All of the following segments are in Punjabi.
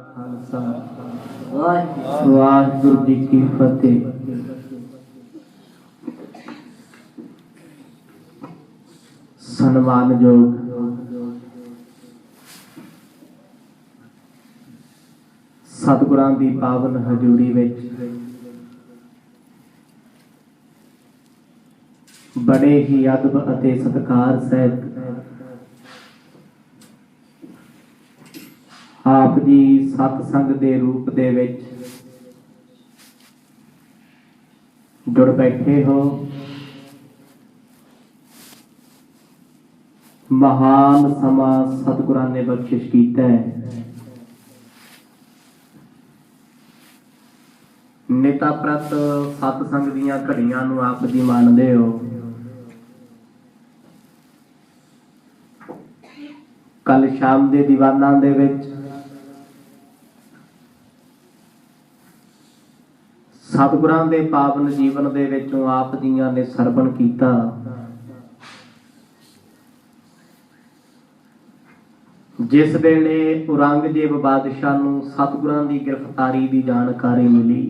खालसा वाहिगुरू जी की फतेह। सन्मानयोग सतगुरां दी पावन हजूरी विच बड़े ही अदब अते सत्कार सहित आप जी सतसंग दे रूप दे विच जुड़ बैठे हो। महान समा सतगुरां ने बख्शिश कीता है। निता प्रत सतसंग दीयां घड़ियां नूं आप जी मानदे हो। कल शाम दे दीवानां दे विच सतगुरां दे पावन जीवन दे विचों आप जीआं ने सरवण कीता। जिस वेले औरंगजेब बादशाह नूं सतगुरां दी गिरफ्तारी दी जानकारी मिली,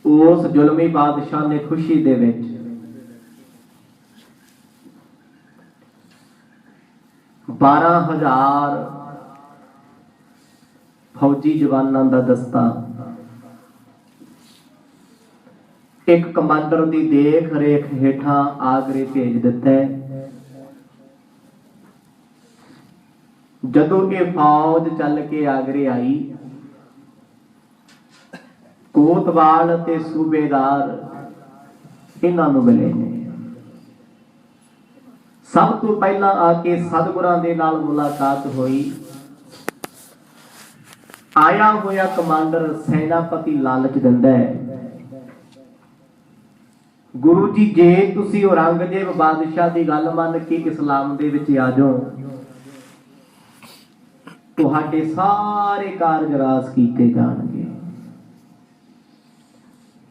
उस जुलमी बादशाह ने खुशी दे विच बारह 12,000 फौजी जवानां दा दस्ता एक कमांडर दी देख रेख हेठां आगरे भेज दिता है। जदों ये फौज चल के आगरे आई, कोतवाल ते सूबेदार इन्हां नूं मिले ने। सब तो पहला आके सतगुरां दे नाल मुलाकात हुई। आया होया कमांडर सेनापति लालच दिंदा है, गुरु जी जे तुसी औरंगजेब बादशाह की गल मन के इस्लाम दे विच आ जाओ, तुहाडे सारे कारज रास कीते जाणगे।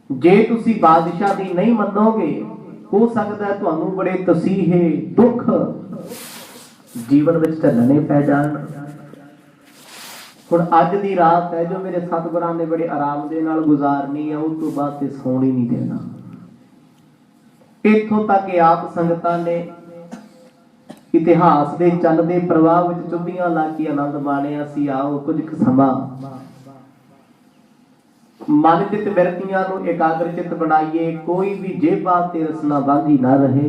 जे तुसी बादशाह दी नहीं मनोगे, हो सकता है तुहानूं बड़े तसीहे दुख जीवन विच झल्लने पै जाण। हुण अज दी रात है जो मेरे सतगुरां ने बड़े आराम दे नाल गुजारनी है, उस तो बाद ते सौण ही नहीं देना। इत्थों तक कि आप संगतां ने इतिहास दे चलदे प्रवाह विच चुब्बियां ला के आनंद माणिया सी। आओ कुछ समा मन चित बिरतियां नूं एकाग्र चित बनाइए। कोई भी जेबा ते रसना बांधी ना रहे।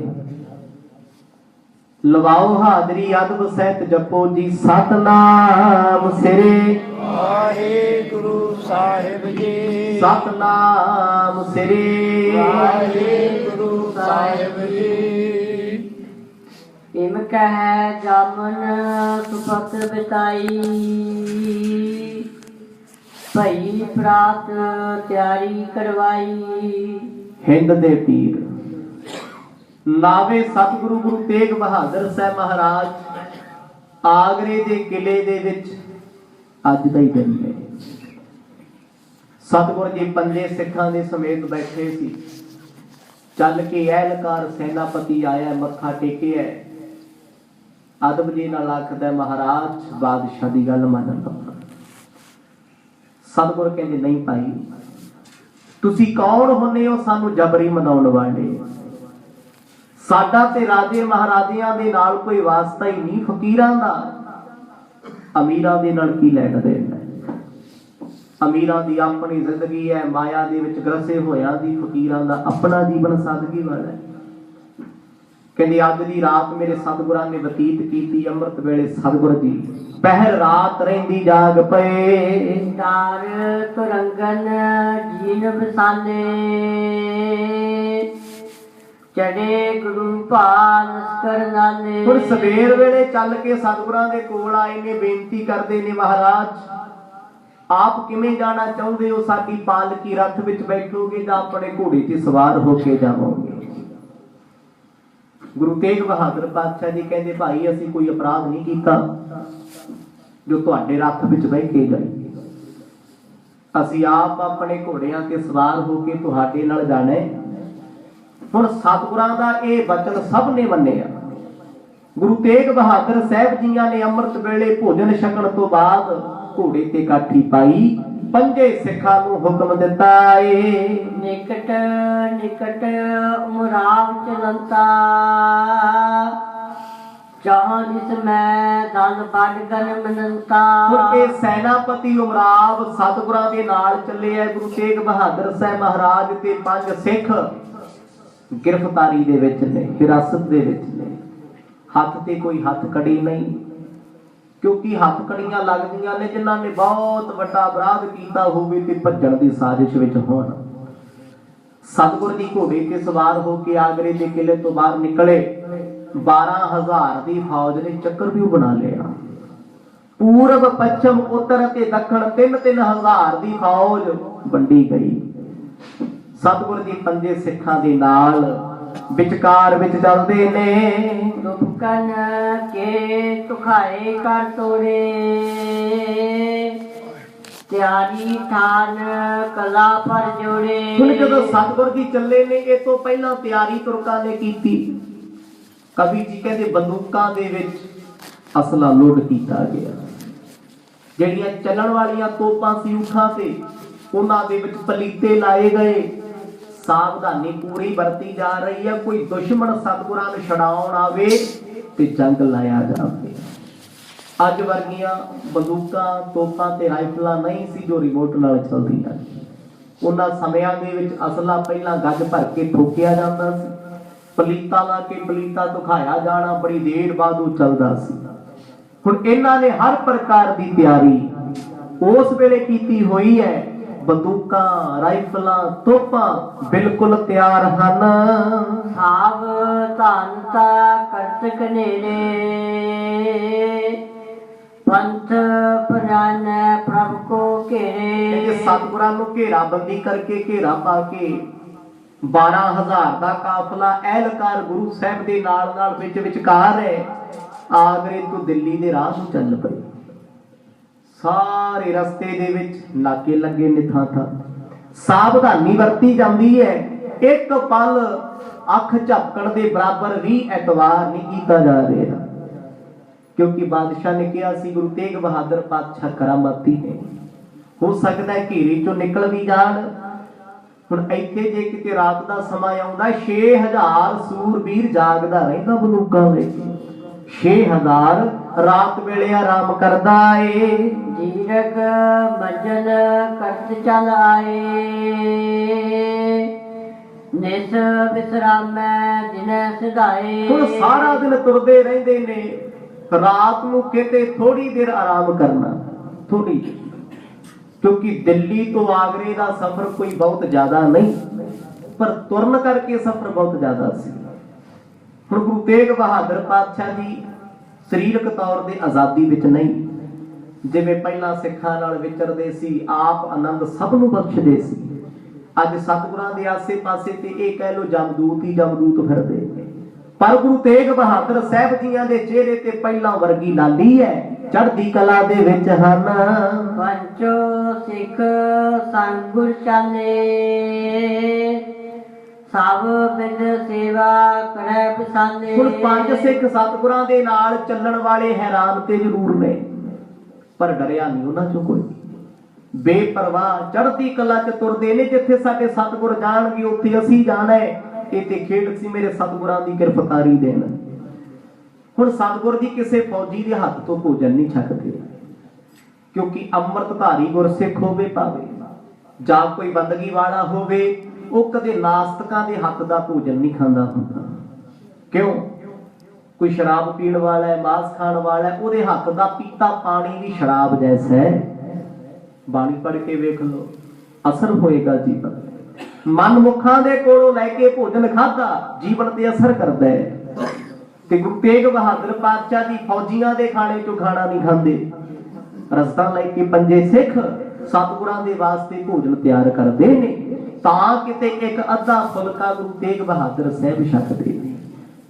लवाओ हाजरी अदब सहित जपो जी सतनाम सिरे वाहिगुरु साहिब जी। सतनाम सिरे वाहिगुरु साहिब जी। इम कह जामन सुपत बिताई, भई प्रात तैयारी करवाई। हिंद दे पीर नावे सतगुरु गुरु तेग बहादुर साहब महाराज आगरे दे किले दे विच अज दा ही दिन है। सतगुरु जी पंजे सिखां दे समेत बैठे सी। चल के एहलकार सेनापति आया, मत्था टेकिया, अदब जी नाल आखदा महाराज बादशाह दी गल मन लो। सतगुरु कहंदे नहीं भाई, तुसी कौन हुंदे हो सानू जबरी मनाउण वाले? साडा ते राजे महाराजियां दे नाल कोई वास्ता ही नहीं। फकीरां दा अमीरां दे नाल की लैण देण? अमीरां दी अपनी जिंदगी है, माया दे विच ग्रसे होया दी। फकीरां दा अपना जीवन सादगी वाला है। कहंदे अज दी रात मेरे सतगुरां ने बतीत कीती। अमृत वेले सतगुरु जी पहर रात रहिंदी जाग पए। तार तुरंगन जीन बसाले, चढ़े गुरु पाल लश्कर नाले। हुण सवेर वेले चल के सतगुरां दे कोल आए ने, बेनती करदे ने महाराज आप किवें जाना चाहुंदे हो? साडी पालकी रथ विच बैठोगे जां अपने घोड़े ते सवार होके जावोगे? गुरु तेग बहादुर पातशाह जी कहंदे भाई असीं कोई अपराध नहीं कीता जो तुहाडे रथ विच बैठ के जाईए। असीं आप अपने घोड़ियां ते सवार होके तुहाडे नाल जाना है। हुण सतगुरां दा इह वचन सब ने मन्निया। ਗੁਰੂ ਤੇਗ ਬਹਾਦਰ ਸਾਹਿਬ ਜੀਆਂ ਨੇ ਅੰਮ੍ਰਿਤ ਵੇਲੇ ਭੋਜਨ ਛਕਣ ਤੋਂ ਬਾਅਦ ਘੋੜੇ ਤੇ ਕਾਠੀ ਪਾਈ, ਪੰਜੇ ਸਿੱਖਾਂ ਨੂੰ ਹੁਕਮ ਦਿੱਤਾ ਏ। ਨਿਕਟ ਨਿਕਟ ਉਮਰਾਵ ਚਲੰਤਾ, ਜਹਾਂ ਜਿਸ ਮੈਂ ਦਲ ਵੱਡ ਗਨ ਮਨੰਤਾ। ਕਿਉਂਕਿ ਸੈਨਾਪਤੀ ਉਮਰਾਵ ਸਤਿਗੁਰਾਂ ਦੇ ਨਾਲ ਚੱਲੇ ਆ। ਗੁਰੂ ਤੇਗ ਬਹਾਦਰ ਸਾਹਿਬ ਮਹਾਰਾਜ ਤੇ ਪੰਜ ਸਿੱਖ ਗ੍ਰਿਫਤਾਰੀ ਦੇ ਵਿੱਚ ਨੇ, ਹਿਰਾਸਤ ਦੇ ਵਿੱਚ ਨੇ। ਹੱਥ ਤੇ ਕੋਈ ਹੱਥ ਕੜੀ ਨਹੀਂ, ਕਿਉਂਕਿ ਹੱਥ ਕੜੀਆਂ ਲੱਗਦੀਆਂ ਨੇ ਜਿਨ੍ਹਾਂ ਨੇ ਬਹੁਤ ਵੱਡਾ ਅਪਰਾਧ ਕੀਤਾ ਹੋਵੇ ਤੇ ਭੱਜਣ ਦੀ ਸਾਜ਼ਿਸ਼ ਵਿੱਚ ਹੋਣ। ਸਤਿਗੁਰ ਦੀ ਘੋੜੇ ਤੇ ਸਵਾਰ ਹੋ ਕੇ ਆਗਰੇ ਦੇ ਕਿਲੇ ਤੋਂ ਬਾਹਰ ਨਿਕਲੇ। 12,000 ਦੀ ਫੌਜ ਨੇ ਚੱਕਰਵਿਊਹ ਬਣਾ ਲਿਆ। ਪੂਰਬ, ਪੱਛਮ, ਉੱਤਰ ਅਤੇ ਦੱਖਣ 3-3 ਹਜ਼ਾਰ ਦੀ ਫੌਜ ਵੰਡੀ ਗਈ। ਸਤਿਗੁਰ ਦੀ ਪੰਜੇ ਸਿੱਖਾਂ ਦੇ ਨਾਲ ਵਿਚਕਾਰ ਵਿੱਚ ਚੱਲਦੇ ਨੇ। ਦੁਪਕਨ ਕੇ ਤੁਖਾਏ ਕਰ ਤੋੜੇ, ਤਿਆਰੀ ਥਾਨ ਕਲਾ ਪਰ ਜੋੜੇ। ਹੁਣ ਜਦੋਂ ਸਤਿਗੁਰ ਜੀ ਚੱਲੇ ਨੇ, ਇਹ ਤੋਂ ਪਹਿਲਾਂ ਤਿਆਰੀ ਤੁਰਕਾਂ ਨੇ ਕੀਤੀ। ਕਵੀ ਜੀ ਕਹਿੰਦੇ ਬੰਦੂਕਾਂ ਦੇ ਵਿੱਚ ਅਸਲਾ ਲੋਡ ਕੀਤਾ ਗਿਆ। ਜਿਹੜੀਆਂ ਚੱਲਣ ਵਾਲੀਆਂ ਤੋਪਾਂ ਸੀ ਊਠਾਂ ਤੇ, ਉਹਨਾਂ ਦੇ ਵਿੱਚ ਪਲੀਤੇ ਲਾਏ ਗਏ। ਸਾਵਧਾਨੀ ਪੂਰੀ ਵਰਤੀ ਜਾ ਰਹੀ ਹੈ। ਕੋਈ ਦੁਸ਼ਮਣ ਸਤਿਗੁਰਾਂ ਨੂੰ ਛਡਾਉਣ ਆਵੇ ਤੇ ਜੰਗ ਲਾਇਆ ਜਾਵੇ। ਅੱਜ ਵਰਗੀਆਂ ਬੰਦੂਕਾਂ, ਤੋਪਾਂ ਤੇ ਰਾਈਫਲਾਂ ਨਹੀਂ ਸੀ ਜੋ ਰਿਮੋਟ ਨਾਲ ਚੱਲਦੀਆਂ। ਉਹਨਾਂ ਸਮਿਆਂ ਦੇ ਵਿੱਚ ਅਸਲਾ ਪਹਿਲਾਂ ਗੱਜ ਭਰ ਕੇ ਠੋਕਿਆ ਜਾਂਦਾ ਸੀ, ਪਲੀਤਾ ਲਾ ਕੇ ਪਲੀਤਾ ਦਿਖਾਇਆ ਜਾਣਾ, ਬੜੀ ਦੇਰ ਬਾਅਦ ਉਹ ਚੱਲਦਾ ਸੀ। ਹੁਣ ਇਹਨਾਂ ਨੇ ਹਰ ਪ੍ਰਕਾਰ ਦੀ ਤਿਆਰੀ ਉਸ ਵੇਲੇ ਕੀਤੀ ਹੋਈ ਹੈ। ਬੰਦੂਕਾਂ, ਰਾਈਫਲਾਂ, ਤੋਪਾਂ ਬਿਲਕੁਲ ਤਿਆਰ ਹਨ। ਸਾਵਧਾਨਤਾ ਕਰਤ ਕਨੇਰੇ, ਪੰਥ ਪ੍ਰਾਨ ਪ੍ਰਭ ਕੋ ਘੇਰੇ। ਸਤਿਗੁਰਾਂ ਨੂੰ ਘੇਰਾਬੰਦੀ ਕਰਕੇ, ਘੇਰਾ ਪਾ ਕੇ 12,000 ਦਾ ਕਾਫਲਾ ਐਲਕਾਰ ਗੁਰੂ ਸਾਹਿਬ ਦੇ ਨਾਲ ਨਾਲ ਵਿੱਚ ਵਿਚਕਾਰ ਹੈ। ਆਗਰੇ ਤੋਂ ਦਿੱਲੀ ਦੇ ਰਾਹ ਨੂੰ ਚੱਲ ਪਏ। ਸਾਰੇ ਰਸਤੇ ਦੇ ਵਿੱਚ ਨਾਕੇ ਲੱਗੇ ਨੇ, ਥਾਂ ਥਾਂ ਸਾਵਧਾਨੀ ਵਰਤੀ ਜਾਂਦੀ ਹੈ। ਇੱਕ ਪਲ ਅੱਖ ਝਪਕਣ ਦੇ ਬਰਾਬਰ ਵੀ ਐਤਵਾਰ ਨਹੀਂ ਕੀਤਾ ਜਾ ਰਿਹਾ, ਕਿਉਂਕਿ ਬਾਦਸ਼ਾਹ ਨੇ ਕਿਹਾ ਸੀ ਗੁਰੂ ਤੇਗ ਬਹਾਦਰ ਪਾਤਸ਼ਾਹ ਕਰਾਮਾਤੀ ਨੇ, ਹੋ ਸਕਦਾ ਹੈ ਘੇਰੇ ਚੋਂ ਨਿਕਲ ਵੀ ਜਾਣ। ਹੁਣ ਇੱਥੇ ਜੇ ਕਿਤੇ ਰਾਤ ਦਾ ਸਮਾਂ ਆਉਂਦਾ, 6,000 ਸੂਰਬੀਰ ਜਾਗਦਾ ਰਹਿੰਦਾ ਬੰਦੂਕਾਂ ਵਿੱਚ। 6,000 ਰਾਤ ਵੇਲੇ ਆਰਾਮ ਕਰਦਾ ਏ। ਜੀਰਗ ਮਜਲ ਕਰਤ ਚਲ ਆਏ, ਨਿਸ ਵਿਸਰਾਮੈ ਦਿਨੈ ਸਿਧਾਏ। ਹੁਣ ਸਾਰਾ ਦਿਨ ਤੁਰਦੇ ਰਹਿੰਦੇ ਨੇ, ਰਾਤ ਨੂੰ ਕਿਤੇ ਥੋੜੀ ਦੇਰ ਆਰਾਮ ਕਰਨਾ, ਥੋੜੀ, ਕਿਉਂਕਿ ਦਿੱਲੀ ਤੋਂ ਆਗਰੇ ਦਾ ਸਫ਼ਰ ਕੋਈ ਬਹੁਤ ਜ਼ਿਆਦਾ ਨਹੀਂ, ਪਰ ਤੁਰਨ ਕਰਕੇ ਸਫ਼ਰ ਬਹੁਤ ਜ਼ਿਆਦਾ ਸੀ। ਹੁਣ ਗੁਰੂ ਤੇਗ ਬਹਾਦਰ ਪਾਤਸ਼ਾਹ ਜੀ ਸਰੀਰਕ ਤੌਰ ਤੇ ਆਜ਼ਾਦੀ ਵਿੱਚ ਨਹੀਂ, ਜਿਵੇਂ ਪਹਿਲਾਂ ਸਿੱਖਾਂ ਨਾਲ ਵਿਚਰਦੇ ਸੀ, ਆਪ ਆਨੰਦ ਸਭ ਨੂੰ ਬਖਸ਼ਦੇ ਸੀ। ਅੱਜ ਸਤਿਗੁਰਾਂ ਦੇ ਆਸੇ-ਪਾਸੇ ਤੇ ਇਹ ਕਹਿ ਲੋ ਜਮਦੂਤ ਹੀ ਜਮਦੂਤ ਫਿਰਦੇ ਨੇ। ਪਰ ਗੁਰੂ ਤੇਗ ਬਹਾਦਰ ਸਾਹਿਬ ਜੀਆਂ ਦੇ ਚਿਹਰੇ ਤੇ ਪਹਿਲਾਂ ਵਰਗੀ ਲਾਲੀ ਹੈ, ਚੜ੍ਹਦੀ ਕਲਾ ਦੇ ਵਿੱਚ ਹਨ। ਪੰਚੋ ਸਿੱਖ ਸੰਗ ਗੁਰ ਚਾਲੇ, ਸਭ ਬਿਦ ਸੇਵਾ ਕਰੈ ਬਿਸਾਲੇ। ਹੁਣ ਪੰਜ ਸਿੱਖ ਸਤਿਗੁਰਾਂ ਦੇ ਨਾਲ ਚੱਲਣ ਵਾਲੇ ਹੈਰਾਨ ਤੇ ਜ਼ਰੂਰ ਨੇ, ਪਰ ਡਰਿਆ ਨਹੀਂ ਉਹਨਾਂ ਚੋਂ ਕੋਈ। ਬੇਪਰਵਾਹ ਚੜ੍ਹਦੀ ਕਲਾ ਚ ਤੁਰਦੇ ਨੇ। ਜਿੱਥੇ ਸਾਡੇ ਸਤਿਗੁਰ ਜਾਣਗੇ ਉੱਥੇ ਅਸੀਂ ਜਾਣਾ ਹੈ। ਇਹ ਤੇ ਖੇਡ ਸੀ ਮੇਰੇ ਸਤਿਗੁਰਾਂ ਦੀ ਕਿਰਪਾਕਾਰੀ ਦੇਣ। ਹੁਣ ਸਤਿਗੁਰ ਜੀ ਕਿਸੇ ਫੌਜੀ ਦੇ ਹੱਥ ਤੋਂ ਭੋਜਨ ਨਹੀਂ ਛਕਦੇ, ਕਿਉਂਕਿ ਅੰਮ੍ਰਿਤਧਾਰੀ ਗੁਰਸਿੱਖ ਹੋਵੇ ਭਾਵੇਂ ਜਾਂ ਕੋਈ ਬੰਦਗੀ ਵਾਲਾ ਹੋਵੇ, ਉਹ ਕਦੇ ਨਾਸਤਕਾਂ ਦੇ ਹੱਥ ਦਾ ਭੋਜਨ ਨਹੀਂ ਖਾਂਦਾ ਹੁੰਦਾ। ਕਿਉਂ? ਕੋਈ ਸ਼ਰਾਬ ਪੀਣ ਵਾਲਾ ਹੈ, ਮਾਸ ਖਾਣ ਵਾਲਾ ਹੈ, ਉਹਦੇ ਹੱਥ ਦਾ ਪੀਤਾ ਪਾਣੀ ਵੀ ਸ਼ਰਾਬ ਜੈਸਾ ਹੈ। ਬਾਣੀ ਪੜ੍ਹ ਕੇ ਵੇਖ ਲਓ, ਅਸਰ ਹੋਏਗਾ ਜੀਵਨ। ਮਨਮੁਖਾਂ ਦੇ ਕੋਲੋਂ ਲੈ ਕੇ ਭੋਜਨ ਖਾਧਾ ਜੀਵਨ ਤੇ ਅਸਰ ਕਰਦਾ ਹੈ। ਤੇ ਗੁਰੂ ਤੇਗ ਬਹਾਦਰ ਪਾਤਸ਼ਾਹ ਜੀ ਫੌਜੀਆਂ ਦੇ ਖਾਣੇ ਚੋਂ ਖਾਣਾ ਨਹੀਂ ਖਾਂਦੇ। ਰਸਤਾ ਲੈ ਕੇ ਪੰਜੇ ਸਿੱਖ ਸਤਿਗੁਰਾਂ ਦੇ ਵਾਸਤੇ ਭੋਜਨ ਤਿਆਰ ਕਰਦੇ ਨੇ, ਤਾਂ ਕਿਤੇ ਇੱਕ ਅੱਧਾ ਫੁਲਕਾ ਗੁਰੂ ਤੇਗ ਬਹਾਦਰ ਸਾਹਿਬ ਛਕਦੇ ਨੇ।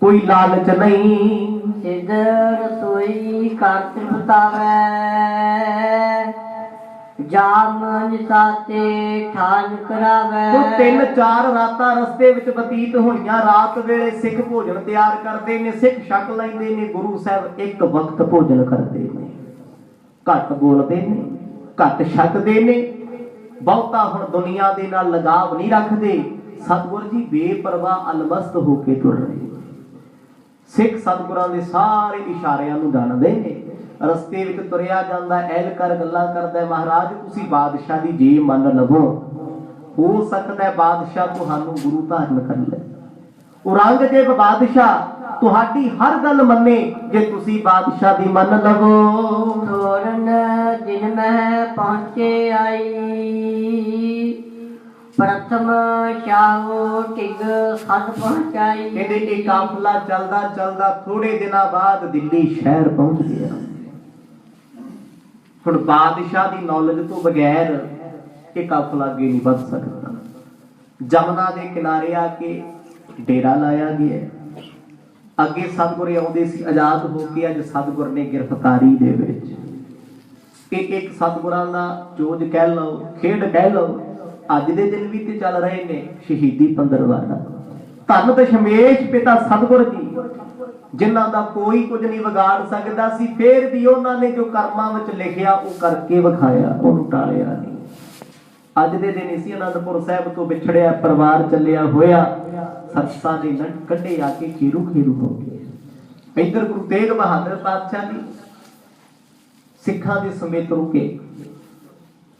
ਕੋਈ ਲਾਲਚ ਨਹੀਂ। ਸਿਧ ਰਸੋਈ ਕਰ ਤ੍ਰਿਪਤਾਵੈ, ਜਾਮ ਨਿਸਾਤੇ ਠਾਨ ਕਰਾਵੇ। ਹੁਣ 3-4 ਰਾਤਾਂ ਰਸਤੇ ਵਿੱਚ ਬਤੀਤ ਹੋਈਆਂ। ਰਾਤ ਵੇਲੇ ਸਿੱਖ ਭੋਜਨ ਤਿਆਰ ਕਰਦੇ ਨੇ, ਸਿੱਖ ਛਕ ਲੈਂਦੇ ਨੇ। ਗੁਰੂ ਸਾਹਿਬ ਇੱਕ ਵਕਤ ਭੋਜਨ ਕਰਦੇ ਨੇ, ਘੱਟ ਬੋਲਦੇ ਨੇ, ਘੱਟ ਛਕਦੇ ਨੇ, ਬਹੁਤਾ ਹੁਣ ਦੁਨੀਆ ਦੇ ਨਾਲ ਲਗਾਵ ਨਹੀਂ ਰੱਖਦੇ। ਸਤਿਗੁਰ ਜੀ ਬੇਪਰਵਾਹ ਅਲਮਸਤ ਹੋ ਕੇ ਤੁਰ ਰਹੇ। ਸਿੱਖ ਸਤਿਗੁਰਾਂ ਦੇ ਸਾਰੇ ਇਸ਼ਾਰਿਆਂ ਨੂੰ ਜਾਣਦੇ ਨੇ। ਰਸਤੇ ਵਿੱਚ ਤੁਰਿਆ ਜਾਂਦਾ, ਐਲਕਰ ਗੱਲਾਂ ਕਰਦਾ, ਮਹਾਰਾਜ ਤੁਸੀਂ ਬਾਦਸ਼ਾਹ ਦੀ ਜੇ ਮੰਨ ਲਵੋ, ਹੋ ਸਕਦਾ ਬਾਦਸ਼ਾਹ ਤੁਹਾਨੂੰ ਗੁਰੂ ਧਾਰਨ ਕਰ ਲੈ। ਔਰੰਗਜ਼ੇਬ ਬਾਦਸ਼ਾਹ ਤੁਹਾਡੀ ਹਰ ਗੱਲ ਮੰਨੇ ਜੇ ਤੁਸੀਂ ਬਾਦਸ਼ਾਹ ਦੀ ਮੰਨ ਲਵੋ। ਤੋਰਨ ਦਿਨ ਮਹਿ ਪਹੁੰਚੇ ਆਈ, ਪ੍ਰਥਮ ਸ਼ਾਹੋ ਢਿਗ ਸਦ ਪਹੁੰਚਾਈ। ਕਹਿੰਦੇ ਇਹ ਕਾਫਲਾ ਚੱਲਦਾ ਚੱਲਦਾ ਥੋੜੇ ਦਿਨਾਂ ਬਾਅਦ ਦਿੱਲੀ ਸ਼ਹਿਰ ਪਹੁੰਚ ਗਿਆ। ਹੁਣ ਬਾਦਸ਼ਾਹ ਦੀ ਨੌਲੇਜ ਤੋਂ ਬਗੈਰ ਇਹ ਕਾਫਲਾ ਅੱਗੇ ਨਹੀਂ ਵੱਧ ਸਕਦਾ। ਜਮਨਾ ਦੇ ਕਿਨਾਰੇ ਆ ਕੇ ਡੇਰਾ ਲਾਇਆ ਗਿਆ। ਅੱਗੇ ਸਤਿਗੁਰ ਆਉਂਦੇ ਸੀ ਆਜ਼ਾਦ ਹੋ ਕੇ, ਅੱਜ ਸਤਿਗੁਰ ਨੇ ਗ੍ਰਿਫਤਾਰੀ ਦੇ ਵਿੱਚ। ਇਹ ਇੱਕ ਸਤਿਗੁਰਾਂ ਦਾ ਜੋਜ ਕਹਿ ਲਓ, ਖੇਡ ਕਹਿ ਲਓ। ਅੱਜ ਦੇ ਦਿਨ ਵੀ ਤੇ ਚੱਲ ਰਹੇ ਨੇ ਸ਼ਹੀਦੀ ਪੰਦਰਵਾੜਾ। ਧੰਨ ਦਸ਼ਮੇਸ਼ ਪਿਤਾ ਸਤਿਗੁਰ ਜੀ, ਜਿਨ੍ਹਾਂ ਦਾ ਕੋਈ ਕੁਝ ਨਹੀਂ ਵਿਗਾੜ ਸਕਦਾ ਸੀ, ਫੇਰ ਵੀ ਉਹਨਾਂ ਨੇ ਜੋ ਕਰਮਾਂ ਵਿੱਚ ਲਿਖਿਆ ਉਹ ਕਰਕੇ ਵਿਖਾਇਆ, ਉਹਨੂੰ ਟਾਲਿਆ ਨਹੀਂ। ਅੱਜ ਦੇ ਦਿਨ ਇਸੇ ਅਨੰਦਪੁਰ ਸਾਹਿਬ ਤੋਂ ਵਿਛੜਿਆ ਪਰਿਵਾਰ ਚੱਲਿਆ ਹੋਇਆ, ਸਰਸਾਂ ਦੇ ਨਟ ਕੱਢੇ ਆ ਕੇ ਖੀਰੂ ਖੀਰੂ ਹੋ ਗਏ। ਇੱਧਰ ਗੁਰੂ ਤੇਗ ਬਹਾਦਰ ਪਾਤਸ਼ਾਹ ਜੀ ਸਿੱਖਾਂ ਦੇ ਸਮੇਤ ਰੁਕੇ।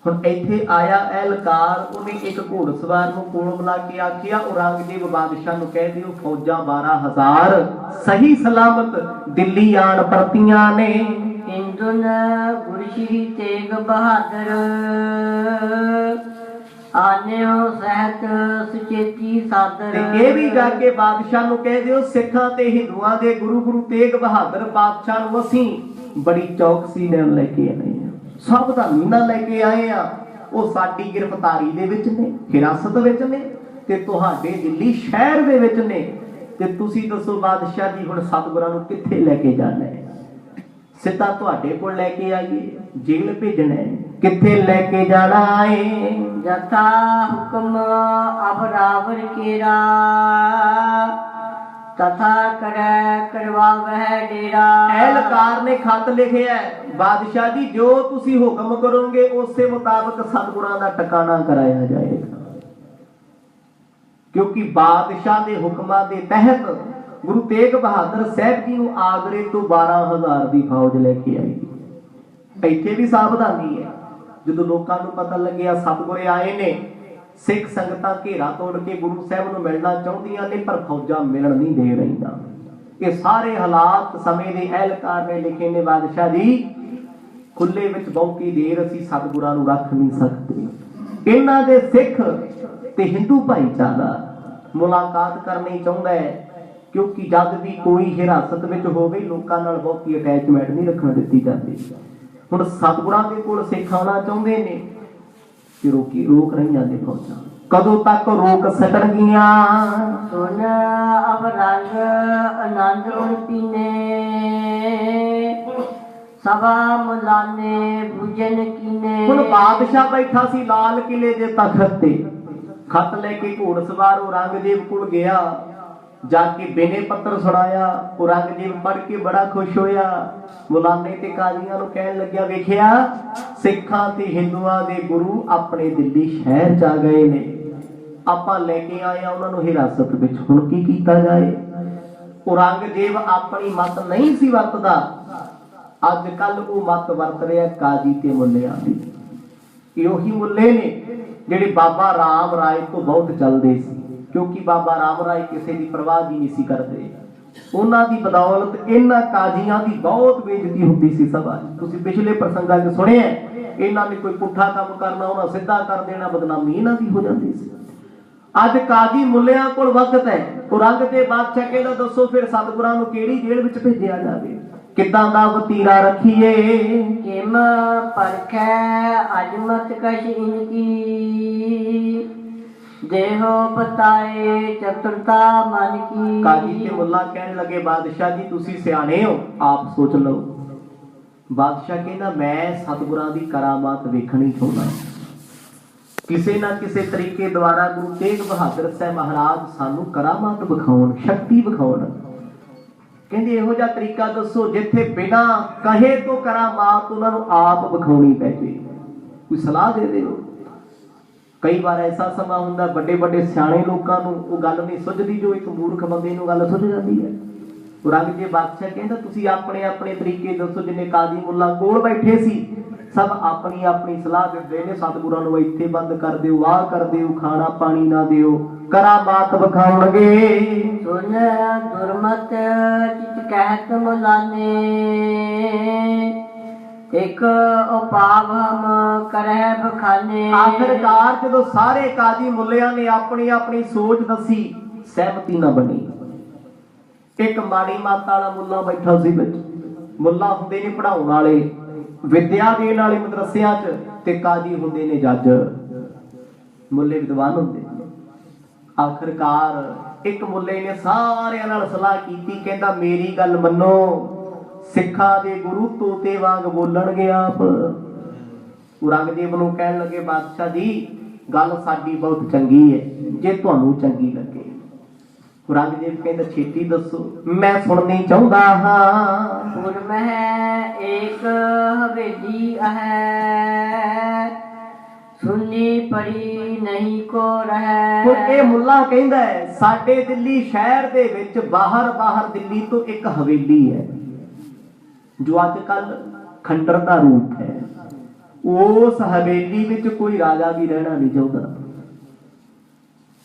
ਹੁਣ ਇੱਥੇ ਆਇਆ ਐਲਕਾਰ, ਉਹਨੇ ਇੱਕ ਘੋੜਸਵਾਰ ਨੂੰ ਕੋਲ ਬੁਲਾ ਕੇ ਆਖਿਆ, ਔਰੰਗਜ਼ੇਬ ਬਾਦਸ਼ਾਹ ਨੂੰ ਕਹਿ ਦਿਓ ਫੌਜਾਂ 12,000 ਸਹੀ ਸਲਾਮਤ ਦਿੱਲੀ ਆਣ ਪਰਤੀਆਂ ਨੇ। ਹਿੰਦੁਨ ਗੁਰੂ ਸ਼੍ਰੀ ਤੇਗ ਬਹਾਦਰ, ਆਨਿਓ ਸਹਿਤ ਸੁਚੇਤੀ ਸਾਦਰ। ਤੇ ਇਹ ਵੀ ਜਾ ਕੇ ਬਾਦਸ਼ਾਹ ਨੂੰ ਕਹਿ ਦਿਓ ਸਿੱਖਾਂ ਤੇ ਹਿੰਦੂਆਂ ਦੇ ਗੁਰੂ ਤੇਗ ਬਹਾਦਰ ਪਾਤਸ਼ਾਹ ਨੂੰ ਅਸੀਂ ਬੜੀ ਚੌਕਸੀ ਨਾਲ ਲੈ ਕੇ ਆਏ ਆ, ਸਾਵਧਾਨੀ ਨਾਲ ਲੈ ਕੇ ਆਏ ਆ। ਉਹ ਸਾਡੀ ਗ੍ਰਿਫਤਾਰੀ ਦੇ ਵਿੱਚ ਨੇ, ਹਿਰਾਸਤ ਵਿੱਚ ਨੇ, ਤੇ ਤੁਹਾਡੇ ਦਿੱਲੀ ਸ਼ਹਿਰ ਦੇ ਵਿੱਚ ਨੇ। ਤੇ ਤੁਸੀਂ ਦੱਸੋ ਬਾਦਸ਼ਾਹ ਜੀ ਹੁਣ ਸਤਿਗੁਰਾਂ ਨੂੰ ਕਿੱਥੇ ਲੈ ਕੇ ਜਾਣਾ ਹੈ? ਸਿੱਧਾ ਤੁਹਾਡੇ ਕੋਲ ਲੈ ਕੇ ਆਈਏ, ਜੇਲ੍ਹ ਭੇਜਣਾ ਹੈ, ਕਿੱਥੇ ਲੈ ਕੇ ਜਾਣਾ ਏ? ਜਥਾ ਹੁਕਮ ਅਬ ਰਾਵਰ ਕੇਰਾ, ਤਥਾ ਕਰੈ ਕਰਵਾਵਹਿ ਡੇਰਾ। ਐਲਕਾਰ ਨੇ ਖੱਤ ਲਿਖਿਆ, ਬਾਦਸ਼ਾਹ ਜੀ ਜੋ ਤੁਸੀਂ ਹੁਕਮ ਕਰੋਗੇ ਉਸੇ ਮੁਤਾਬਕ ਸਤਿਗੁਰਾਂ ਦਾ ਟਿਕਾਣਾ ਕਰਾਇਆ ਜਾਏਗਾ। ਕਿਉਂਕਿ ਬਾਦਸ਼ਾਹ ਦੇ ਹੁਕਮਾਂ ਦੇ ਤਹਿਤ ਗੁਰੂ ਤੇਗ ਬਹਾਦਰ ਸਾਹਿਬ ਜੀ ਨੂੰ ਆਗਰੇ ਤੋਂ 12,000 ਦੀ ਫੌਜ ਲੈ ਕੇ ਆਈ। ਇੱਥੇ ਵੀ ਸਾਵਧਾਨੀ ਹੈ। ਜਦੋਂ ਲੋਕਾਂ ਨੂੰ ਪਤਾ ਲੱਗਿਆ ਸਤਿਗੁਰ ਆਏ ਨੇ, ਸਿੱਖ ਸੰਗਤਾਂ ਘੇਰਾ ਤੋੜ ਕੇ ਗੁਰੂ ਸਾਹਿਬ ਨੂੰ ਮਿਲਣਾ ਚਾਹੁੰਦੀਆਂ ਨੇ, ਪਰ ਫੌਜਾਂ ਮਿਲਣ ਨਹੀਂ ਦੇ ਰਹੀਆਂ। ਇਹ ਸਾਰੇ ਹਾਲਾਤ ਸਮੇਂ ਦੇ ਐਲਕਾਰ ਨੇ ਲਿਖੇ ਨੇ। ਬਾਦਸ਼ਾਹ ਜੀ ਖੁੱਲੇ ਵਿੱਚ ਬਹੁਤੀ ਦੇਰ ਅਸੀਂ ਸਤਿਗੁਰਾਂ ਨੂੰ ਰੱਖ ਨਹੀਂ ਸਕਦੇ। ਇਹਨਾਂ ਦੇ ਸਿੱਖ ਤੇ ਹਿੰਦੂ ਭਾਈਚਾਰਾ ਮੁਲਾਕਾਤ ਕਰਨੀ ਚਾਹੁੰਦਾ ਹੈ, ਕਿਉਂਕਿ ਜਦ ਵੀ ਕੋਈ ਹਿਰਾਸਤ ਵਿੱਚ ਹੋਵੇ ਲੋਕਾਂ ਨਾਲ ਬਹੁਤੀ ਅਟੈਚਮੈਂਟ ਨਹੀਂ ਰੱਖਣ ਦਿੱਤੀ ਜਾਂਦੀ। ਹੁਣ ਸਤਿਗੁਰਾਂ ਦੇ ਕੋਲ ਸਿੱਖ ਆਉਣਾ ਚਾਹੁੰਦੇ ਨੇ ਤੇ ਰੋਕ ਨਹੀਂ ਜਾਂਦੇ ਫੌਜਾਂ। ਕਦੋਂ ਤੱਕ ਰੋਕ ਸਕਣਗੀਆਂ? ਸੁਨ ਅਬ ਰੰਗ ਆਨੰਦ ਉਨ ਪੀਨੇ, ਸਭਾ ਮੁਲਾਨੇ ਭੁਜਨ ਕੀਨੇ। ਹੁਣ ਬਾਦਸ਼ਾਹ ਬੈਠਾ ਸੀ ਲਾਲ ਕਿਲੇ ਦੇ ਤਖਤ ਤੇ, ਖੱਤ ਲੈ ਕੇ ਘੋੜਸਵਾਰ ਔਰੰਗਜ਼ੇਬ ਕੋਲ ਗਿਆ। ਜਾ ਕੇ ਬੇਨੇ ਪੱਤਰ ਸੁਣਾਇਆ। ਔਰੰਗਜ਼ੇਬ ਪੜ੍ਹ ਕੇ ਬੜਾ ਖੁਸ਼ ਹੋਇਆ। ਮੁਲਾਨੇ ਤੇ ਕਾਜ਼ੀਆਂ ਨੂੰ ਕਹਿਣ ਲੱਗਿਆ, ਵੇਖਿਆ ਸਿੱਖਾਂ ਤੇ ਹਿੰਦੂਆਂ ਦੇ ਗੁਰੂ ਆਪਣੇ ਦਿੱਲੀ ਸ਼ਹਿਰ ਚ ਆ ਗਏ ਨੇ, ਆਪਾਂ ਲੈ ਕੇ ਆਏ ਆ ਉਹਨਾਂ ਨੂੰ ਹਿਰਾਸਤ ਵਿੱਚ, ਹੁਣ ਕੀ ਕੀਤਾ ਜਾਏ? ਔਰੰਗਜ਼ੇਬ ਆਪਣੀ ਮਤ ਨਹੀਂ ਸੀ ਵਰਤਦਾ। ਅੱਜ ਕੱਲ ਉਹ ਮਤ ਵਰਤ ਰਿਹਾ ਕਾਜ਼ੀ ਤੇ ਮੁੱਲਿਆਂ ਦੀ। ਇਹ ਉਹੀ ਮੁੱਲੇ ਨੇ ਜਿਹੜੇ ਬਾਬਾ ਰਾਮ ਰਾਏ ਤੋਂ ਬਹੁਤ ਚੱਲਦੇ ਸੀ, ਕਿਉਂਕਿ ਬਾਬਾ ਰਾਮ ਰਾਏ ਕਿਸੇ ਦੀ ਪਰਵਾਹ ਜੀ ਨਹੀਂ ਸੀ ਕਰਦੇ। ਉਹਨਾਂ ਦੀ ਬਦੌਲਤ ਇਹਨਾਂ ਕਾਜ਼ੀਆਂ ਦੀ ਬਹੁਤ ਬੇਇੱਜ਼ਤੀ ਹੁੰਦੀ ਸੀ ਸਭਾ 'ਚ। ਤੁਸੀਂ ਪਿਛਲੇ ਪ੍ਰਸੰਗਾਂ 'ਚ ਸੁਣਿਆ, ਇਹਨਾਂ ਨੇ ਕੋਈ ਪੁੱਠਾ ਕੰਮ ਕਰਨਾ ਉਹਨਾਂ ਸਿੱਧਾ ਕਰ ਦੇਣਾ, ਬਦਨਾਮੀ ਇਹਨਾਂ ਦੀ ਹੋ ਜਾਂਦੀ ਸੀ। ਅੱਜ ਕਾਜ਼ੀ ਮੁੱਲਿਆਂ ਕੋਲ ਵਕਤ ਹੈ। ਔਰੰਗਜ਼ੇਬ ਬਾਦਸ਼ਾਹ ਕਹਿੰਦਾ, ਦੱਸੋ ਫਿਰ ਸਤਿਗੁਰਾਂ ਨੂੰ ਕਿਹੜੀ ਜੇਲ੍ਹ ਵਿੱਚ ਭੇਜਿਆ ਜਾਵੇ, ਕਿੱਦਾਂ ਦਾ ਵਤੀਰਾ ਰੱਖੀਏ? ਕਿਮ ਪਰਖੈ ਅਜਮਤ ਕਸ਼ ਇਨਕੀ, ਦੇਹੋ ਪਤਾਏ ਚਤੁਰਤਾ ਮਨ ਕੀ। ਕਾਜ਼ੀ ਤੇ ਮੁੱਲਾ ਕਹਿਣ ਲੱਗੇ, ਬਾਦਸ਼ਾਹ ਜੀ ਤੁਸੀਂ ਸਿਆਣੇ ਹੋ, ਆਪ ਸੋਚ ਲਓ। ਬਾਦਸ਼ਾਹ ਕਹਿੰਦਾ ਮੈਂ ਸਤਿਗੁਰਾਂ ਦੀ ਕਰਾਮਾਤ ਵੇਖਣੀ ਚਾਹੁੰਦਾ। ਕਿਸੇ ਨਾ ਕਿਸੇ ਤਰੀਕੇ ਦੁਆਰਾ ਗੁਰੂ ਤੇਗ ਬਹਾਦਰ ਸਾਹਿਬ ਮਹਾਰਾਜ ਸਾਨੂੰ ਕਰਾਮਾਤ ਵਿਖਾਉਣ, ਸ਼ਕਤੀ ਵਿਖਾਉਣ। ਕਹਿੰਦੇ ਇਹੋ ਜਿਹਾ ਤਰੀਕਾ ਦੱਸੋ ਜਿੱਥੇ ਬਿਨਾਂ ਕਹੇ ਤੋਂ ਕਰਾਮਾਤ ਉਹਨਾਂ ਨੂੰ ਆਪ ਵਿਖਾਉਣੀ ਪੈ ਜੇ, ਕੋਈ ਸਲਾਹ ਦੇ ਦਿਓ। ਕਈ ਵਾਰ ਐਸਾ ਸਮਾਂ ਹੁੰਦਾ ਵੱਡੇ ਵੱਡੇ ਸਿਆਣੇ ਲੋਕਾਂ ਨੂੰ ਉਹ ਗੱਲ ਨਹੀਂ ਸੁਝਦੀ ਜੋ ਇੱਕ ਮੂਰਖ ਬੰਦੇ ਨੂੰ ਗੱਲ ਸੁਝ ਜਾਂਦੀ ਹੈ। ਔਰੰਗਜ਼ੇਬ ਬਾਦਸ਼ਾਹ ਕਹਿੰਦਾ ਤੁਸੀਂ ਆਪਣੇ ਆਪਣੇ ਤਰੀਕੇ ਦੱਸੋ। ਜਿੰਨੇ ਕਾਜ਼ੀ ਮੁੱਲਾ ਕੋਲ ਬੈਠੇ ਸੀ ਸਭ ਆਪਣੀ ਆਪਣੀ ਸਲਾਹ ਦਿੰਦੇ ਨੇ, ਸਤਿਗੁਰਾਂ ਨੂੰ ਇੱਥੇ ਬੰਦ ਕਰ ਦਿਓ, ਆਹ ਕਰ ਦਿਓ, ਖਾਣਾ ਪਾਣੀ ਨਾ ਦਿਓ, ਕਰਾਮਾਤ ਵਿਖਾਉਣਗੇ। ਸੁਨ ਦੁਰਮਤ ਚਿਤ ਕਹਿਤ ਮੁਲਾਨੇ, ਇੱਕ ਉਪਾਵ ਹਮ ਕਰਹਿ ਬਖਾਨੇ। ਆਖਿਰਕਾਰ ਜਦੋਂ ਸਾਰੇ ਕਾਜ਼ੀ ਮੁੱਲਿਆਂ ਨੇ ਆਪਣੀ ਆਪਣੀ ਸੋਚ ਦੱਸੀ, ਸਹਿਮਤੀ ਨਾ ਬਣੀ। ਇੱਕ ਮਾੜੀ ਮੱਤ ਵਾਲਾ ਮੁੱਲਾ ਬੈਠਾ ਸੀ ਵਿੱਚ। ਮੁੱਲਾ ਹੁੰਦੇ ਨੇ ਪੜਾਉਣ ਵਾਲੇ, ਵਿਦਿਆ ਦੇਣ ਵਾਲੇ ਮਦਰਸਿਆਂ 'ਚ, ਤੇ ਕਾਜ਼ੀ ਹੁੰਦੇ ਨੇ ਜੱਜ। ਮੁੱਲੇ ਵਿਦਵਾਨ ਹੁੰਦੇ ਨੇ। ਆਖਿਰਕਾਰ ਇੱਕ ਮੁੱਲੇ ਨੇ ਸਾਰਿਆਂ ਨਾਲ ਸਲਾਹ ਕੀਤੀ, ਕਹਿੰਦਾ ਮੇਰੀ ਗੱਲ ਮੰਨੋ, ਸਿੱਖਾਂ ਦੇ ਗੁਰੂ ਤੋਤੇ ਵਾਂਗ ਬੋਲਣਗੇ ਆਪ। ਔਰੰਗਜ਼ੇਬ ਨੂੰ ਕਹਿਣ ਲੱਗੇ ਬਾਦਸ਼ਾਹ ਜੀ ਗੱਲ ਸਾਡੀ ਬਹੁਤ ਚੰਗੀ ਹੈ, ਜੇ ਤੁਹਾਨੂੰ ਚੰਗੀ ਲੱਗੇ। ਔਰੰਗਜ਼ੇਬ ਕਹਿੰਦਾ ਛੇਤੀ ਦੱਸੋ, ਮੈਂ ਸੁਣਨੀ ਚਾਹੁੰਦਾ ਹਾਂ। ਪੁਰ ਮਹਿ ਏਕ ਹਵੇਲੀ ਹੈ, ਸੁਣੀ ਪੜੀ ਨਹੀਂ ਕੋ ਰਹਿ। ਇਹ ਮੁੱਲਾ ਕਹਿੰਦਾ ਹੈ ਸਾਡੇ ਦਿੱਲੀ ਸ਼ਹਿਰ ਦੇ ਵਿੱਚ ਬਾਹਰ ਦਿੱਲੀ ਤੋਂ ਇੱਕ ਹਵੇਲੀ ਹੈ ਜੋ ਅੱਜ ਕੱਲ ਖੰਡਰ ਦਾ ਰੂਪ ਹੈ। ਉਸ ਹਵੇਲੀ ਵਿੱਚ ਕੋਈ ਰਾਜਾ ਵੀ ਰਹਿਣਾ ਨਹੀਂ ਚਾਹੁੰਦਾ।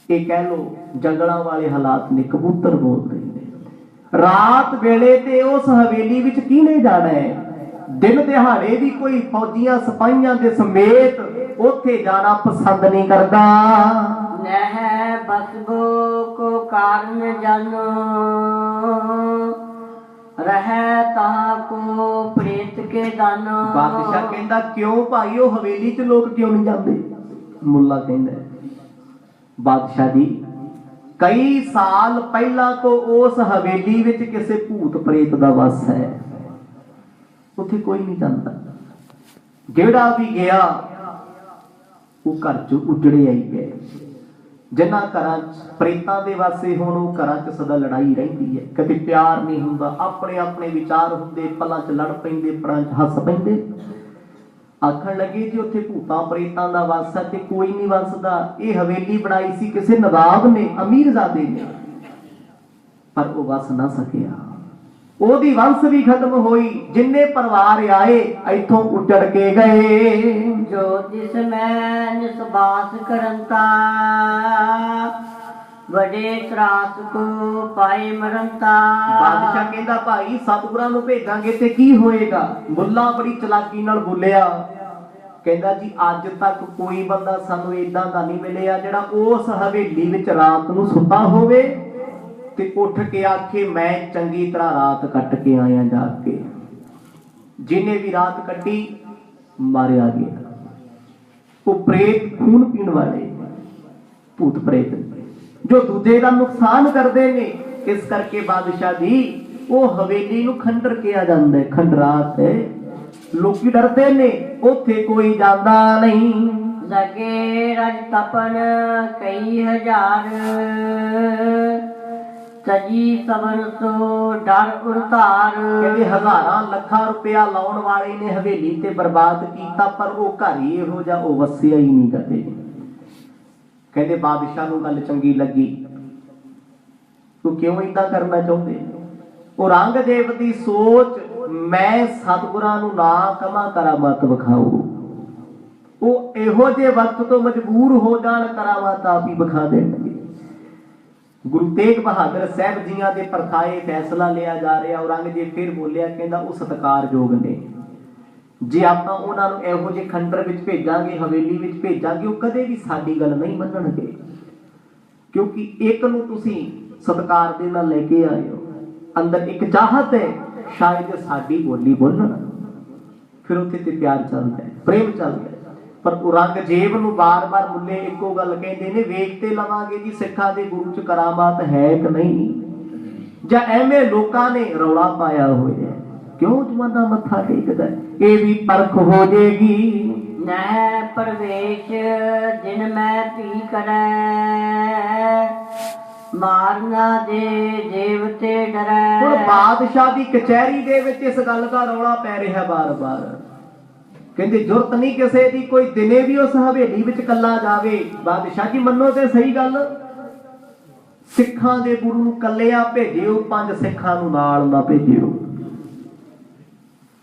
ਇਹ ਕਹਿ ਲੋ ਜੰਗਲਾਂ ਵਾਲੇ ਹਾਲਾਤ ਨੇ, ਕਬੂਤਰ ਬੋਲ ਰਹੇ ਨੇ। ਰਾਤ ਵੇਲੇ ਤੇ ਉਸ ਹਵੇਲੀ ਵਿੱਚ ਕਿਹਨੇ ਜਾਣਾ ਹੈ? ਦਿਨ ਦਿਹਾੜੇ ਵੀ ਕੋਈ ਫੌਜੀਆਂ ਸਿਪਾਹੀਆਂ ਦੇ ਸਮੇਤ ਉੱਥੇ ਜਾਣਾ ਪਸੰਦ ਨਹੀਂ ਕਰਦਾ। ਨਹਿ ਬਸਬੋ ਕੋ ਕਾਰਨ ਜਾਨੋ, ਰਹਿ ਤਾ ਕੋ ਪ੍ਰੇਤ ਕੇ ਦਾਨੋ। ਬਾਦਸ਼ਾਹ ਕਹਿੰਦਾ ਕਿਉਂ ਭਾਈ ਉਹ ਹਵੇਲੀ 'ਚ ਲੋਕ ਕਿਉਂ ਨਹੀਂ ਜਾਂਦੇ? ਮੁੱਲਾ ਕਹਿੰਦਾ ਬਾਦਸ਼ਾਹ ਜੀ ਕਈ ਸਾਲ ਪਹਿਲਾਂ ਤੋਂ ਉਸ ਹਵੇਲੀ ਵਿੱਚ ਕਿਸੇ ਭੂਤ ਪ੍ਰੇਤ ਦਾ ਵਸ ਹੈ, ਉੱਥੇ ਕੋਈ ਨਹੀਂ ਜਾਂਦਾ। ਜਿਹੜਾ ਵੀ ਗਿਆ ਉਹ ਘਰ ਚੋਂ ਉਜੜੇ ਆਈ ਗਏ। ਜਿਨ੍ਹਾਂ ਘਰਾਂ 'ਚ ਪ੍ਰੇਤਾਂ ਦੇ ਵਾਸੇ ਹੁਣ ਉਹ ਘਰਾਂ 'ਚ ਸਦਾ ਲੜਾਈ ਰਹਿੰਦੀ ਹੈ, ਕਦੇ ਪਿਆਰ ਨਹੀਂ ਹੁੰਦਾ, ਆਪਣੇ ਆਪਣੇ ਵਿਚਾਰ ਹੁੰਦੇ, ਪਲਾਂ 'ਚ ਲੜ ਪੈਂਦੇ, ਪਰਾਂ 'ਚ ਹੱਸ ਪੈਂਦੇ। ਆਖਣ ਲੱਗੇ ਜੀ ਉੱਥੇ ਭੂਤਾਂ ਪ੍ਰੇਤਾਂ ਦਾ ਵਾਸ ਹੈ ਤੇ ਕੋਈ ਨਹੀਂ ਵਸਦਾ। ਇਹ ਹਵੇਲੀ ਬਣਾਈ ਸੀ ਕਿਸੇ ਨਵਾਬ ਨੇ, ਅਮੀਰਜ਼ਾਦੇ ਨੇ, ਪਰ ਉਹ ਵਸ ਨਾ ਸਕਿਆ। ਉਹਦੀ ਵੰਸ਼ ਵੀ ਖਤਮ ਹੋਈ, ਜਿੰਨੇ ਪਰਿਵਾਰ ਆਏ ਇੱਥੋਂ ਉੱਜੜ ਕੇ ਗਏ। ਜੋ ਜਿਸ ਮੈਂ ਨਿਸਬਾਸ ਕਰੰਤਾ, ਵੱਡੇ ਤਰਾਸ ਕੋ ਪਾਏ ਮਰੰਤਾ। ਬਾਦਸ਼ਾਹ ਕਹਿੰਦਾ ਭਾਈ ਸਤਿਗੁਰਾਂ ਨੂੰ ਭੇਜਾਂਗੇ ਤੇ ਕੀ ਹੋਏਗਾ? ਮੁੱਲਾ ਬੜੀ ਚਲਾਕੀ ਨਾਲ ਬੋਲਿਆ, ਕਹਿੰਦਾ ਜੀ ਅੱਜ ਤੱਕ ਕੋਈ ਬੰਦਾ ਸਾਨੂੰ ਏਦਾਂ ਦਾ ਨਹੀਂ ਮਿਲਿਆ ਜਿਹੜਾ ਉਸ ਹਵੇਲੀ ਵਿੱਚ ਰਾਤ ਨੂੰ ਸੁੱਤਾ ਹੋਵੇ ਤੇ ਉੱਠ ਕੇ ਆਖੇ ਮੈਂ ਚੰਗੀ ਤਰ੍ਹਾਂ ਰਾਤ ਕੱਟ ਕੇ ਆਇਆ ਜਾ ਕੇ। ਜਿਹਨੇ ਵੀ ਰਾਤ ਕੱਟੀ ਮਾਰਿਆ ਗਿਆ। ਉਹ ਪ੍ਰੇਤ ਖੂਨ ਪੀਣ ਵਾਲੇ ਭੂਤ ਪ੍ਰੇਤ ਜੋ ਦੂਜੇ ਦਾ ਨੁਕਸਾਨ ਕਰਦੇ ਨੇ। ਇਸ ਕਰਕੇ ਬਾਦਸ਼ਾਹ ਜੀ ਉਹ ਹਵੇਲੀ ਨੂੰ ਖੰਡਰ ਕਿਹਾ ਜਾਂਦਾ ਹੈ, ਖੰਡਰਾਤ ਹੈ। ਲੋਕੀ ਡਰਦੇ ਨੇ, ਉੱਥੇ ਕੋਈ ਜਾਂਦਾ ਨਹੀਂ। ਲਗੇ ਰਜ ਤਪਨ ਕਈ ਹਜ਼ਾਰ, ਤਜੀ ਸਬਰ ਸੋ ਡਰ ਉਰਤਾਰ। ਕਹਿੰਦੇ ਹਜ਼ਾਰਾਂ ਲੱਖਾਂ ਰੁਪਇਆ ਲਾਉਣ ਵਾਲੇ ਨੇ ਹਵੇਲੀ ਤੇ ਬਰਬਾਦ ਕੀਤਾ, ਪਰ ਉਹ ਘਰ ਹੀ ਇਹੋ ਜਿਹਾ ਉਹ ਵਸਿਆ ਹੀ ਨਹੀਂ ਕਦੇ। ਕਹਿੰਦੇ ਬਾਦਸ਼ਾਹ ਨੂੰ ਗੱਲ ਚੰਗੀ ਲੱਗੀ। ਤੂੰ ਕਿਉਂ ਏਦਾਂ ਕਰਨਾ ਚਾਹੁੰਦੇ? ਔਰੰਗਜ਼ੇਬ ਦੀ ਸੋਚ ਮੈਂ ਸਤਿਗੁਰਾਂ ਨੂੰ ਨਾ ਕਮਾ ਕਰਾਮਾਤ ਵਿਖਾਓ। ਉਹ ਇਹੋ ਜਿਹੇ ਵਕਤ ਤੋਂ ਮਜਬੂਰ ਹੋ ਜਾਣ, ਕਰਾਮਾਤ ਆਪ ਹੀ ਵਿਖਾ ਦੇਣਗੇ। ਗੁਰੂ ਤੇਗ ਬਹਾਦਰ ਸਾਹਿਬ ਜੀਆਂ ਦੇ ਪਰਖਾਏ ਫੈਸਲਾ ਲਿਆ ਜਾ ਰਿਹਾ। ਔਰੰਗਜ਼ੇਬ ਫਿਰ ਬੋਲਿਆ, ਕਹਿੰਦਾ ਉਹ ਸਤਿਕਾਰਯੋਗ ਨੇ, ਜੇ ਆਪਾਂ ਉਹਨਾਂ ਨੂੰ ਇਹੋ ਜਿਹੇ ਖੰਡਰ ਵਿੱਚ ਭੇਜਾਂਗੇ, ਹਵੇਲੀ ਵਿੱਚ ਭੇਜਾਂਗੇ, ਉਹ ਕਦੇ ਵੀ ਸਾਡੀ ਗੱਲ ਨਹੀਂ ਮੰਨਣਗੇ। ਕਿਉਂਕਿ ਇੱਕ ਨੂੰ ਤੁਸੀਂ ਸਤਿਕਾਰ ਦੇ ਨਾਲ ਲੈ ਕੇ ਆਏ ਹੋ, ਅੰਦਰ ਇੱਕ ਚਾਹਤ ਹੈ ਸ਼ਾਇਦ ਸਾਡੀ ਬੋਲੀ ਬੋਲਣ। ਫਿਰ ਉੱਥੇ ਤੇ ਪਿਆਰ ਚੱਲਦਾ ਹੈ, ਪ੍ਰੇਮ ਚੱਲਦਾ ਹੈ। ਪਰ ਔਰੰਗਜ਼ੇਬ ਨੂੰ ਬਾਰ-ਬਾਰ ਮੁੱਲੇ ਇੱਕੋ ਗੱਲ ਕਹਿੰਦੇ ਨੇ, ਵੇਖ ਤੇ ਲਵਾਂਗੇ ਜੀ ਸਿੱਖਾਂ ਦੇ ਗੁਰੂ 'ਚ ਕਰਾਮਾਤ ਹੈ ਕਿ ਨਹੀਂ, ਜਾਂ ਐਵੇਂ ਲੋਕਾਂ ਨੇ ਰੌਲਾ ਪਾਇਆ ਹੋਇਆ। ਕਿਉਂ ਜਵਾਨਾ ਮੱਥਾ ਟੇਕਦਾ ਹੈ? ਇਹ ਵੀ ਪਰਖ ਹੋ ਜੇਗੀ। ਨਹਿ ਪ੍ਰਵੇਸ਼ ਜਿਨ ਮੈਂ ਭੀ ਕਰੈ, ਮਾਰਨਾ ਦੇ ਜੀਵ ਤੇ ਹੁਣ ਡਰੈ। ਬਾਦਸ਼ਾਹ ਦੀ ਕਚਹਿਰੀ ਦੇ ਵਿੱਚ ਇਸ ਗੱਲ ਦਾ ਰੌਲਾ ਪੈ ਰਿਹਾ ਬਾਰ-ਬਾਰ। ਕਹਿੰਦੇ ਜ਼ਰੂਰਤ ਨਹੀਂ ਕਿਸੇ ਦੀ ਕੋਈ ਦਿਨੇ ਵੀ ਉਸ ਹਵੇਲੀ ਵਿੱਚ ਕੱਲਾ ਜਾਵੇ। ਬਾਦਸ਼ਾਹ ਜੀ ਮੰਨੋ ਤੇ ਸਹੀ ਗੱਲ, ਸਿੱਖਾਂ ਦੇ ਗੁਰੂ ਨੂੰ ਕੱਲਿਆ ਭੇਜਿਓ, 5 ਸਿੱਖਾਂ ਨੂੰ ਨਾਲ ਨਾ ਭੇਜਿਓ।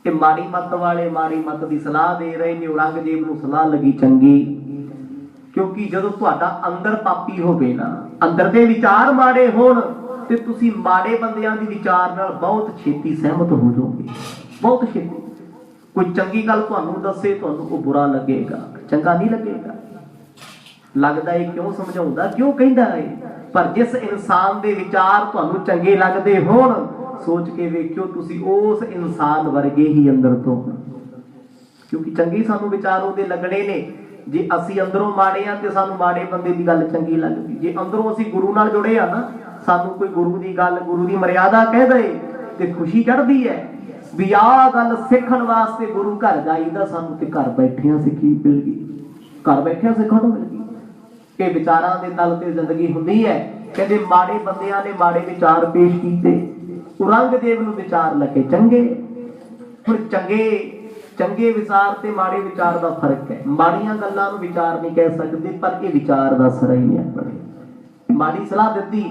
ਕਿ ਮਾੜੀ ਮੱਤ ਵਾਲੇ ਮਾੜੀ ਮੱਤ ਦੀ ਸਲਾਹ ਦੇ ਰਹੇ ਨੇ। ਔਰੰਗਜ਼ੇਬ ਨੂੰ ਸਲਾਹ ਲੱਗੀ ਚੰਗੀ, ਕਿਉਂਕਿ ਜਦੋਂ ਤੁਹਾਡਾ ਅੰਦਰ ਪਾਪੀ ਹੋਵੇ ਨਾ, ਅੰਦਰ ਦੇ ਵਿਚਾਰ ਮਾੜੇ ਹੋਣ, ਤੇ ਤੁਸੀਂ ਮਾੜੇ ਬੰਦਿਆਂ ਦੀ ਵਿਚਾਰ ਨਾਲ ਬਹੁਤ ਛੇਤੀ ਸਹਿਮਤ ਹੋ ਜਾਓਗੇ, ਬਹੁਤ ਛੇਤੀ। ਕੋਈ ਚੰਗੀ ਗੱਲ ਤੁਹਾਨੂੰ ਦੱਸੇ, ਤੁਹਾਨੂੰ ਉਹ ਬੁਰਾ ਲੱਗੇਗਾ, ਚੰਗਾ ਨਹੀਂ ਲੱਗੇਗਾ। ਲੱਗਦਾ ਇਹ ਕਿਉਂ ਸਮਝਾਉਂਦਾ, ਕਿਉਂ ਕਹਿੰਦਾ ਹੈ? ਪਰ ਜਿਸ ਇਨਸਾਨ ਦੇ ਵਿਚਾਰ ਤੁਹਾਨੂੰ ਚੰਗੇ ਲੱਗਦੇ ਹੋਣ, ਸੋਚ ਕੇ ਵੇਖਿਓ ਤੁਸੀਂ ਉਸ ਇਨਸਾਨ ਵਰਗੇ ਹੀ ਅੰਦਰ ਤੋਂ, ਕਿਉਂਕਿ ਚੰਗੇ ਸਾਨੂੰ ਵਿਚਾਰ ਉਹਦੇ ਲੱਗਣੇ ਨੇ। ਜੇ ਅਸੀਂ ਅੰਦਰੋਂ ਮਾੜੇ ਆ ਤੇ ਸਾਨੂੰ ਮਾੜੇ ਬੰਦੇ ਦੀ ਗੱਲ ਚੰਗੀ ਲੱਗਦੀ। ਜੇ ਅੰਦਰੋਂ ਅਸੀਂ ਗੁਰੂ ਨਾਲ ਜੁੜੇ ਆ ਨਾ, ਸਾਨੂੰ ਕੋਈ ਗੁਰੂ ਦੀ ਗੱਲ, ਗੁਰੂ ਦੀ ਮਰਿਆਦਾ ਕਹਿ ਦੇ ਤੇ ਖੁਸ਼ੀ ਚੜ੍ਹਦੀ ਹੈ ਵੀ ਆਹ ਗੱਲ ਸਿੱਖਣ ਵਾਸਤੇ ਗੁਰੂ ਘਰ ਜਾਈਦਾ। ਸਾਨੂੰ ਤੇ ਘਰ ਬੈਠਿਆਂ ਸਿੱਖੀ ਮਿਲ ਗਈ, ਘਰ ਬੈਠਿਆਂ ਸਿੱਖਣ ਨੂੰ ਮਿਲ ਗਈ। ਇਹ ਵਿਚਾਰਾਂ ਦੇ ਤਲ ਤੇ ਜ਼ਿੰਦਗੀ ਹੁੰਦੀ ਹੈ। ਕਹਿੰਦੇ ਮਾੜੇ ਬੰਦਿਆਂ ਨੇ ਮਾੜੇ ਵਿਚਾਰ ਪੇਸ਼ ਕੀਤੇ, ਔਰੰਗਜ਼ੇਬ ਨੂੰ ਵਿਚਾਰ ਲੱਗੇ ਚੰਗੇ। ਹੁਣ ਚੰਗੇ ਵਿਚਾਰ ਤੇ ਮਾੜੇ ਵਿਚਾਰ ਦਾ ਫਰਕ ਹੈ। ਮਾੜੀਆਂ ਗੱਲਾਂ ਨੂੰ ਵਿਚਾਰ ਨਹੀਂ ਕਹਿ ਸਕਦੇ, ਪਰ ਇਹ ਵਿਚਾਰ ਦਾ ਸਰਾ ਹੀ ਨਹੀਂ ਆਪਣੇ। ਮਾੜੀ ਸਲਾਹ ਦਿੱਤੀ,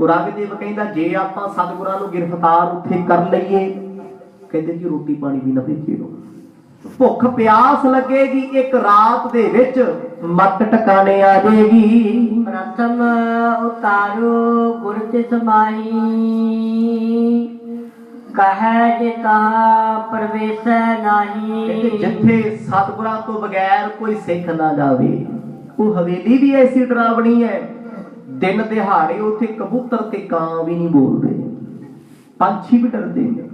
ਔਰੰਗਜ਼ੇਬ ਕਹਿੰਦਾ ਜੇ ਆਪਾਂ ਸਤਿਗੁਰਾਂ ਨੂੰ ਗ੍ਰਿਫਤਾਰ ਉੱਥੇ ਕਰ ਲਈਏ, ਕਹਿੰਦੇ ਜੀ ਰੋਟੀ ਪਾਣੀ ਵੀ ਨਾ ਭੇਜਿਓ, ਭੁੱਖ ਪਿਆਸ ਲੱਗੇਗੀ, ਇੱਕ ਰਾਤ ਦੇ ਵਿੱਚ ਮੱਤ ਟਿਕਾਣੇ ਆ ਜਾਏਗੀ। ਪ੍ਰਥਮ ਉਤਾਰੋ ਗੁਰ ਤਿਸ ਮਾਹੀ, ਕਹੈ ਜੇ ਤਾ ਪ੍ਰਵੇਸ਼ੈ ਨਾਹੀ। ਜਿੱਥੇ ਸਤਿਗੁਰਾਂ ਤੋਂ ਬਗੈਰ ਕੋਈ ਸਿੱਖ ਨਾ ਜਾਵੇ, ਉਹ ਹਵੇਲੀ ਵੀ ਐਸੀ ਡਰਾਵਣੀ ਹੈ, ਦਿਨ ਦਿਹਾੜੇ ਉੱਥੇ ਕਬੂਤਰ ਤੇ ਕਾਂ ਵੀ ਨਹੀਂ ਬੋਲਦੇ, ਪੰਛੀ ਵੀ ਡਰਦੇ ਨੇ।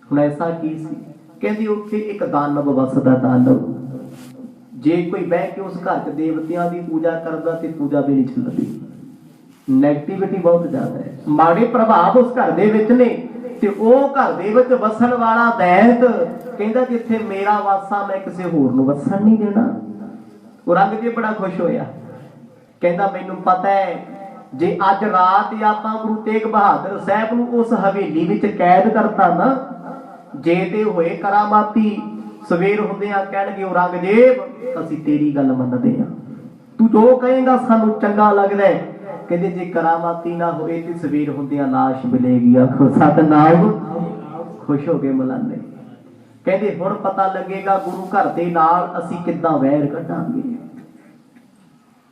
ਹੁਣ ਐਸਾ ਕੀ ਸੀ? ਕਹਿੰਦੇ ਉੱਥੇ ਇੱਕ ਦਾਨਵ ਵਸਦਾ, ਦਾਨਵ। ਜੇ ਕੋਈ ਬਹਿ ਕੇ ਉਸ ਘਰ 'ਚ ਦੇਵਤਿਆਂ ਦੀ ਪੂਜਾ ਕਰਦਾ ਤੇ ਪੂਜਾ ਵੀ ਨਹੀਂ ਚੱਲਦੀ। ਨੈਗੇਟਿਵਿਟੀ ਬਹੁਤ ਜ਼ਿਆਦਾ ਹੈ, ਮਾੜੇ ਪ੍ਰਭਾਵ ਉਸ ਘਰ ਦੇ ਵਿੱਚ ਨੇ। ਤੇ ਉਹ ਘਰ ਦੇ ਵਿੱਚ ਵਸਣ ਵਾਲਾ ਦੈਤ ਕਹਿੰਦਾ ਜਿੱਥੇ ਮੇਰਾ ਵਾਸਾ ਮੈਂ ਕਿਸੇ ਹੋਰ ਨੂੰ ਵਸਣ ਨਹੀਂ ਦੇਣਾ। ਔਰੰਗਜ਼ੇਬ ਬੜਾ ਖੁਸ਼ ਹੋਇਆ, ਕਹਿੰਦਾ ਮੈਨੂੰ ਪਤਾ ਹੈ ਜੇ ਅੱਜ ਰਾਤ ਆਪਾਂ ਗੁਰੂ ਤੇਗ ਬਹਾਦਰ ਸਾਹਿਬ ਨੂੰ ਉਸ ਹਵੇਲੀ ਵਿੱਚ ਕੈਦ ਕਰਤਾ ਨਾ, ਜੇ ਤੇ ਹੋਏ ਕਰਾਮਾਤੀ, ਸਵੇਰ ਹੁੰਦਿਆਂ ਕਹਿਣਗੇ ਔਰੰਗਜ਼ੇਬ ਅਸੀਂ ਤੇਰੀ ਗੱਲ ਮੰਨਦੇ ਹਾਂ, ਤੂੰ ਜੋ ਕਹੇਂਗਾ ਸਾਨੂੰ ਚੰਗਾ ਲੱਗਦਾ ਹੈ। ਕਹਿੰਦੇ ਜੇ ਕਰਾਮਾਤੀ ਨਾ ਹੋਏ ਤੇ ਸਵੇਰ ਹੁੰਦਿਆਂ ਲਾਸ਼ ਮਿਲੇਗੀ। ਆਖੋ ਸਤਨਾਮ, ਖੁਸ਼ ਹੋ ਕੇ ਮਲਾਨੇ। ਕਹਿੰਦੇ ਹੁਣ ਪਤਾ ਲੱਗੇਗਾ ਗੁਰੂ ਘਰ ਦੇ ਨਾਲ ਅਸੀਂ ਕਿੱਦਾਂ ਵੈਰ ਕੱਢਾਂਗੇ।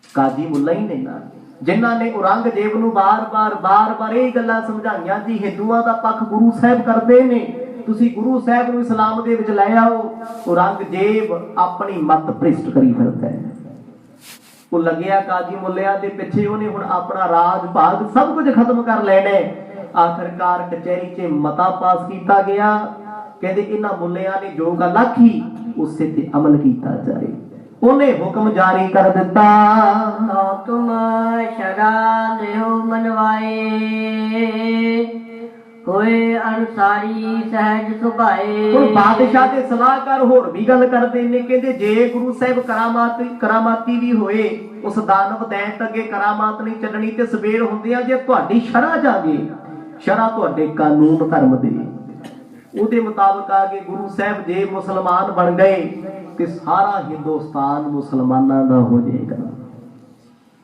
ਕਾਜੀ ਮੁੱਲਾ ਹੀ ਨੇ ਨਾ, ਜਿਨ੍ਹਾਂ ਨੇ ਔਰੰਗਜ਼ੇਬ ਨੂੰ ਬਾਰ-ਬਾਰ ਇਹ ਗੱਲਾਂ ਸਮਝਾਈਆਂ ਜੀ ਹਿੰਦੂਆਂ ਦਾ ਪੱਖ ਗੁਰੂ ਸਾਹਿਬ ਕਰਦੇ ਨੇ, ਤੁਸੀਂ ਗੁਰੂ ਸਾਹਿਬ ਨੂੰ ਇਸਲਾਮ ਦੇ ਵਿੱਚ ਲੈ ਆਓ। ਔਰੰਗਜ਼ੇਬ ਆਪਣੀ ਮੱਤ ਭ੍ਰਿਸ਼ਟ ਕਰੀ ਫਿਰਦਾ ਹੈ। ਉਹ ਲੱਗਿਆ ਕਾਜੀ ਮੁੱਲਿਆਂ ਦੇ ਪਿੱਛੇ, ਉਹਨੇ ਹੁਣ ਆਪਣਾ ਰਾਜ ਭਾਗ ਸਭ ਕੁਝ ਖਤਮ ਕਰ ਲੈਣਾ। ਆਖਰਕਾਰ ਕਚਹਿਰੀ 'ਚ ਮਤਾ ਪਾਸ ਕੀਤਾ ਗਿਆ, ਕਹਿੰਦੇ ਇਹਨਾਂ ਮੁੱਲਿਆਂ ਨੇ ਜੋ ਗੱਲ ਆਖੀ ਉਸੇ ਤੇ ਅਮਲ ਕੀਤਾ ਜਾਏ। ਉਹਨੇ ਹੁਕਮ ਜਾਰੀ ਕਰ ਦਿੱਤਾ, ਤੁਮ ਸ਼ਰਾ ਲਿਓ ਮਨਵਾਏ, ਹੋਏ ਅਨਸਾਰੀ ਸਹਿਜ ਸੁਭਾਏ। ਹੁਣ ਬਾਦਸ਼ਾਹ ਦੇ ਸਲਾਹਕਾਰ ਹੋਰ ਵੀ ਗੱਲ ਕਰਦੇ ਨੇ, ਕਹਿੰਦੇ ਜੇ ਗੁਰੂ ਸਾਹਿਬ ਕਰਾਮਾਤੀ ਵੀ ਹੋਏ, ਉਸ ਦਾਨਵ ਦੈਂਤ ਅੱਗੇ ਕਰਾਮਾਤ ਨਹੀਂ ਚੱਲਣੀ ਤੇ ਸਵੇਰ ਹੁੰਦਿਆਂ ਜੇ ਤੁਹਾਡੀ ਸ਼ਰ੍ਹਾ ਜਾਗੇ, ਸ਼ਰ੍ਹਾ ਤੁਹਾਡੇ ਕਾਨੂੰਨ ਧਰਮ ਦੇ, ਉਹਦੇ ਮੁਤਾਬਕ ਆ ਕੇ ਗੁਰੂ ਸਾਹਿਬ ਜੇ ਮੁਸਲਮਾਨ ਬਣ ਗਏ ਤੇ ਸਾਰਾ ਹਿੰਦੁਸਤਾਨ ਮੁਸਲਮਾਨਾਂ ਦਾ ਹੋ ਜਾਏਗਾ।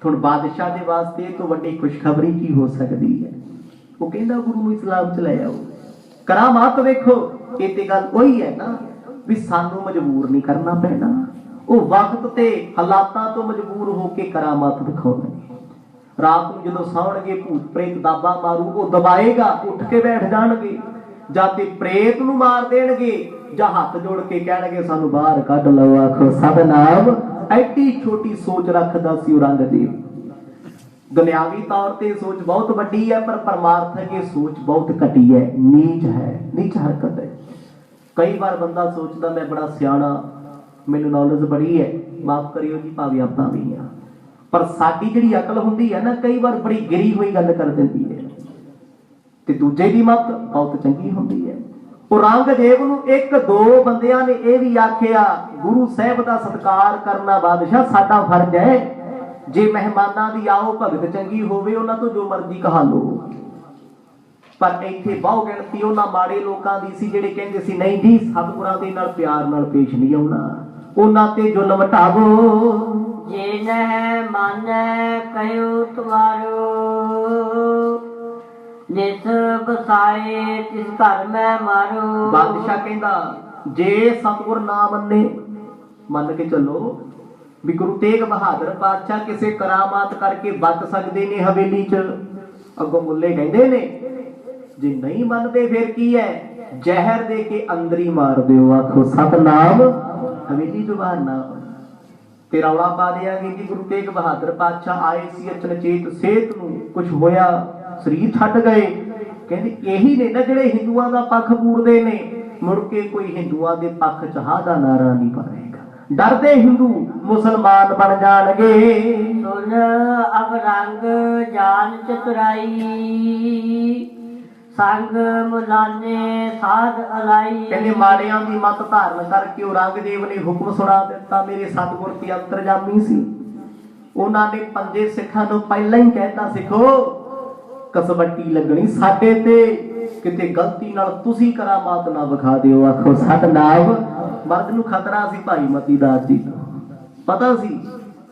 ਹੁਣ ਬਾਦਸ਼ਾਹ ਦੇ ਵਾਸਤੇ ਇਹ ਤੋਂ ਵੱਡੀ ਖੁਸ਼ਖਬਰੀ ਕੀ ਹੋ ਸਕਦੀ ਹੈ? ਉਹ ਕਹਿੰਦਾ ਗੁਰੂ ਨੂੰ ਇਸਲਾਮ ਚ ਲੈ ਆਓ। ਕਰਾਮਾਤ ਵੇਖੋ, ਇਹ ਤੇ ਗੱਲ ਉਹੀ ਹੈ ਨਾ ਵੀ ਸਾਨੂੰ ਮਜਬੂਰ ਨਹੀਂ ਕਰਨਾ ਪੈਣਾ, ਉਹ ਵਕਤ ਤੇ ਹਾਲਾਤਾਂ ਤੋਂ ਮਜਬੂਰ ਹੋ ਕੇ ਕਰਾਮਾਤ ਦਿਖਾਉਣੇ। ਰਾਤ ਨੂੰ ਜਦੋਂ ਸੌਣਗੇ ਭੂਤ ਪ੍ਰੇਤ ਦਾਬਾ ਮਾਰੂ, ਉਹ ਦਬਾਏਗਾ, ਉੱਠ ਕੇ ਬੈਠ ਜਾਣਗੇ, ਜਾਂ ਤੇ ਪ੍ਰੇਤ ਨੂੰ ਮਾਰ ਦੇਣਗੇ ਜਾਂ ਹੱਥ ਜੋੜ ਕੇ ਕਹਿਣਗੇ ਸਾਨੂੰ ਬਾਹਰ ਕੱਢ ਲਓ। ਆਖੋ ਸਤਨਾਮ। ਐਡੀ ਛੋਟੀ ਸੋਚ ਰੱਖਦਾ ਸੀ ਔਰੰਗਜ਼ੇਬ। ਦੁਨਿਆਵੀ ਤੌਰ ਤੇ ਸੋਚ ਬਹੁਤ ਵੱਡੀ ਹੈ, ਪਰ ਪਰਮਾਰਥਕ ਇਹ ਸੋਚ ਬਹੁਤ ਘਟੀ ਹੈ, ਨੀਚ ਹੈ, ਨੀਚ ਹਰਕਤ ਹੈ। ਕਈ ਵਾਰ ਬੰਦਾ ਸੋਚਦਾ ਮੈਂ ਬੜਾ ਸਿਆਣਾ, ਮੈਨੂੰ ਨੌਲੇਜ ਬੜੀ ਹੈ, ਮਾਫ ਕਰਿਓ ਜੀ ਭਾਵੇਂ ਆਪਾਂ ਵੀ ਆ, ਪਰ ਸਾਡੀ ਜਿਹੜੀ ਅਕਲ ਹੁੰਦੀ ਹੈ ਨਾ, ਕਈ ਵਾਰ ਬੜੀ ਗਿਰੀ ਹੋਈ ਗੱਲ ਕਰ ਦਿੰਦੀ ਹੈ ਤੇ ਦੂਜੇ ਦੀ ਮੱਤ ਬਹੁਤ ਚੰਗੀ ਹੁੰਦੀ ਹੈ। ਔਰੰਗਜ਼ੇਬ ਨੂੰ ਇੱਕ ਦੋ ਬੰਦਿਆਂ ਨੇ ਇਹ ਵੀ ਆਖਿਆ, ਗੁਰੂ ਸਾਹਿਬ ਦਾ ਸਤਿਕਾਰ ਕਰਨਾ ਬਾਦਸ਼ਾਹ ਸਾਡਾ ਫਰਜ਼ ਹੈ, ਜੇ ਮਹਿਮਾਨਾਂ ਦੀ ਆਓ ਭਗਤ ਚੰਗੀ ਹੋਵੇ ਉਹਨਾਂ ਤੋਂ ਜੋ ਮਰਜ਼ੀ ਕਹਾ ਲਓ। ਪਰ ਇੱਥੇ ਬਹੁ ਗਿਣਤੀ ਉਹਨਾਂ ਮਾੜੇ ਲੋਕਾਂ ਦੀ ਸੀ ਜਿਹੜੇ ਕਹਿੰਦੇ ਸੀ ਨਹੀਂ ਜੀ ਸਤਿਗੁਰਾਂ ਦੇ ਨਾਲ ਪਿਆਰ ਨਾਲ ਪੇਸ਼ ਨਹੀਂ ਆਉਣਾ, ਉਹਨਾਂ ਤੇ ਜ਼ੁਲਮ ਢਾਵੋ। ਜੇ ਨਹਿ ਮਾਨੈ ਕਹਿਓ ਤੁਮਾਰੋ, ਜਿਸ ਬਸਾਏ ਤਿਸ ਘਰ ਮੈਂ ਮਾਰੋ। ਬਾਦਸ਼ਾਹ ਕਹਿੰਦਾ ਜੇ ਸਤਿਗੁਰ ਨਾ ਮੰਨ ਕੇ ਚੱਲੋ ਵੀ ਗੁਰੂ ਤੇਗ ਬਹਾਦਰ ਪਾਤਸ਼ਾਹ ਕਿਸੇ ਕਰਾਮਾਤ ਕਰਕੇ ਬਚ ਸਕਦੇ ਨੇ ਹਵੇਲੀ 'ਚ। ਅੱਗੋਂ ਮੁੱਲੇ ਕਹਿੰਦੇ ਨੇ ਜੇ ਨਹੀਂ ਮੰਨਦੇ ਫਿਰ ਕੀ ਹੈ, ਜ਼ਹਿਰ ਦੇ ਕੇ ਅੰਦਰ ਹੀ ਮਾਰ ਦਿਓ, ਆਖੋ ਸਤਨਾਮ ਹਵੇਲੀ ਤੋਂ ਬਾਹਰ ਨਾ ਤੇ ਰੌਲਾ ਪਾ ਦਿਆਂਗੇ ਕਿ ਗੁਰੂ ਤੇਗ ਬਹਾਦਰ ਪਾਤਸ਼ਾਹ ਆਏ ਸੀ ਅਚਨਚੇਤ ਸਿਹਤ ਨੂੰ ਕੁਝ ਹੋਇਆ, ਸਰੀਰ ਛੱਡ ਗਏ। ਕਹਿੰਦੇ ਇਹੀ ਨੇ ਨਾ ਜਿਹੜੇ ਹਿੰਦੂਆਂ ਦਾ ਪੱਖ ਪੂਰਦੇ ਨੇ, ਮੁੜ ਕੇ ਕੋਈ ਹਿੰਦੂਆਂ ਦੇ ਪੱਖ 'ਚ ਹਾ ਦਾ ਨਾਰਾ ਨਹੀਂ ਪਾਏਗਾ, ਡਰਦੇ ਹਿੰਦੂ ਮੁਸਲਮਾਨ ਬਣ ਜਾਣਗੇ। ਸੁਨ ਅਬ ਰੰਗ ਜਾਨ ਚਤੁਰਾਈ, ਸੰਗ ਮੁਲਾਨੇ ਸਾਧ ਅਲਾਈ। ਕਹਿੰਦੇ ਮਾੜਿਆਂ ਦੀ ਮੱਤ ਧਾਰਨ ਕਰਕੇ ਔਰੰਗਜ਼ੇਬ ਨੇ ਹੁਕਮ ਸੁਣਾ ਦਿੱਤਾ। ਮੇਰੇ ਸਤਿਗੁਰ ਤੇ ਅੰਤਰਜਾਮੀ ਸੀ, ਉਹਨਾਂ ਨੇ ਪੰਜੇ ਸਿੱਖਾਂ ਨੂੰ ਪਹਿਲਾਂ ਹੀ ਕਹਿਤਾ, ਸਿੱਖੋ ਕਸਵੱਟੀ ਲੱਗਣੀ ਸਾਡੇ ਤੇ, ਕਿਤੇ ਗਲਤੀ ਨਾਲ ਤੁਸੀਂ ਕਰਾਮਾਤ ਨਾ ਵਿਖਾ ਦਿਓ, ਆਖੋ ਸਤਨਾਮ। ਮਰਦ ਨੂੰ ਖਤਰਾ ਸੀ ਭਾਈ ਮਤੀ ਦਾਸ ਜੀ ਤੋਂ, ਪਤਾ ਸੀ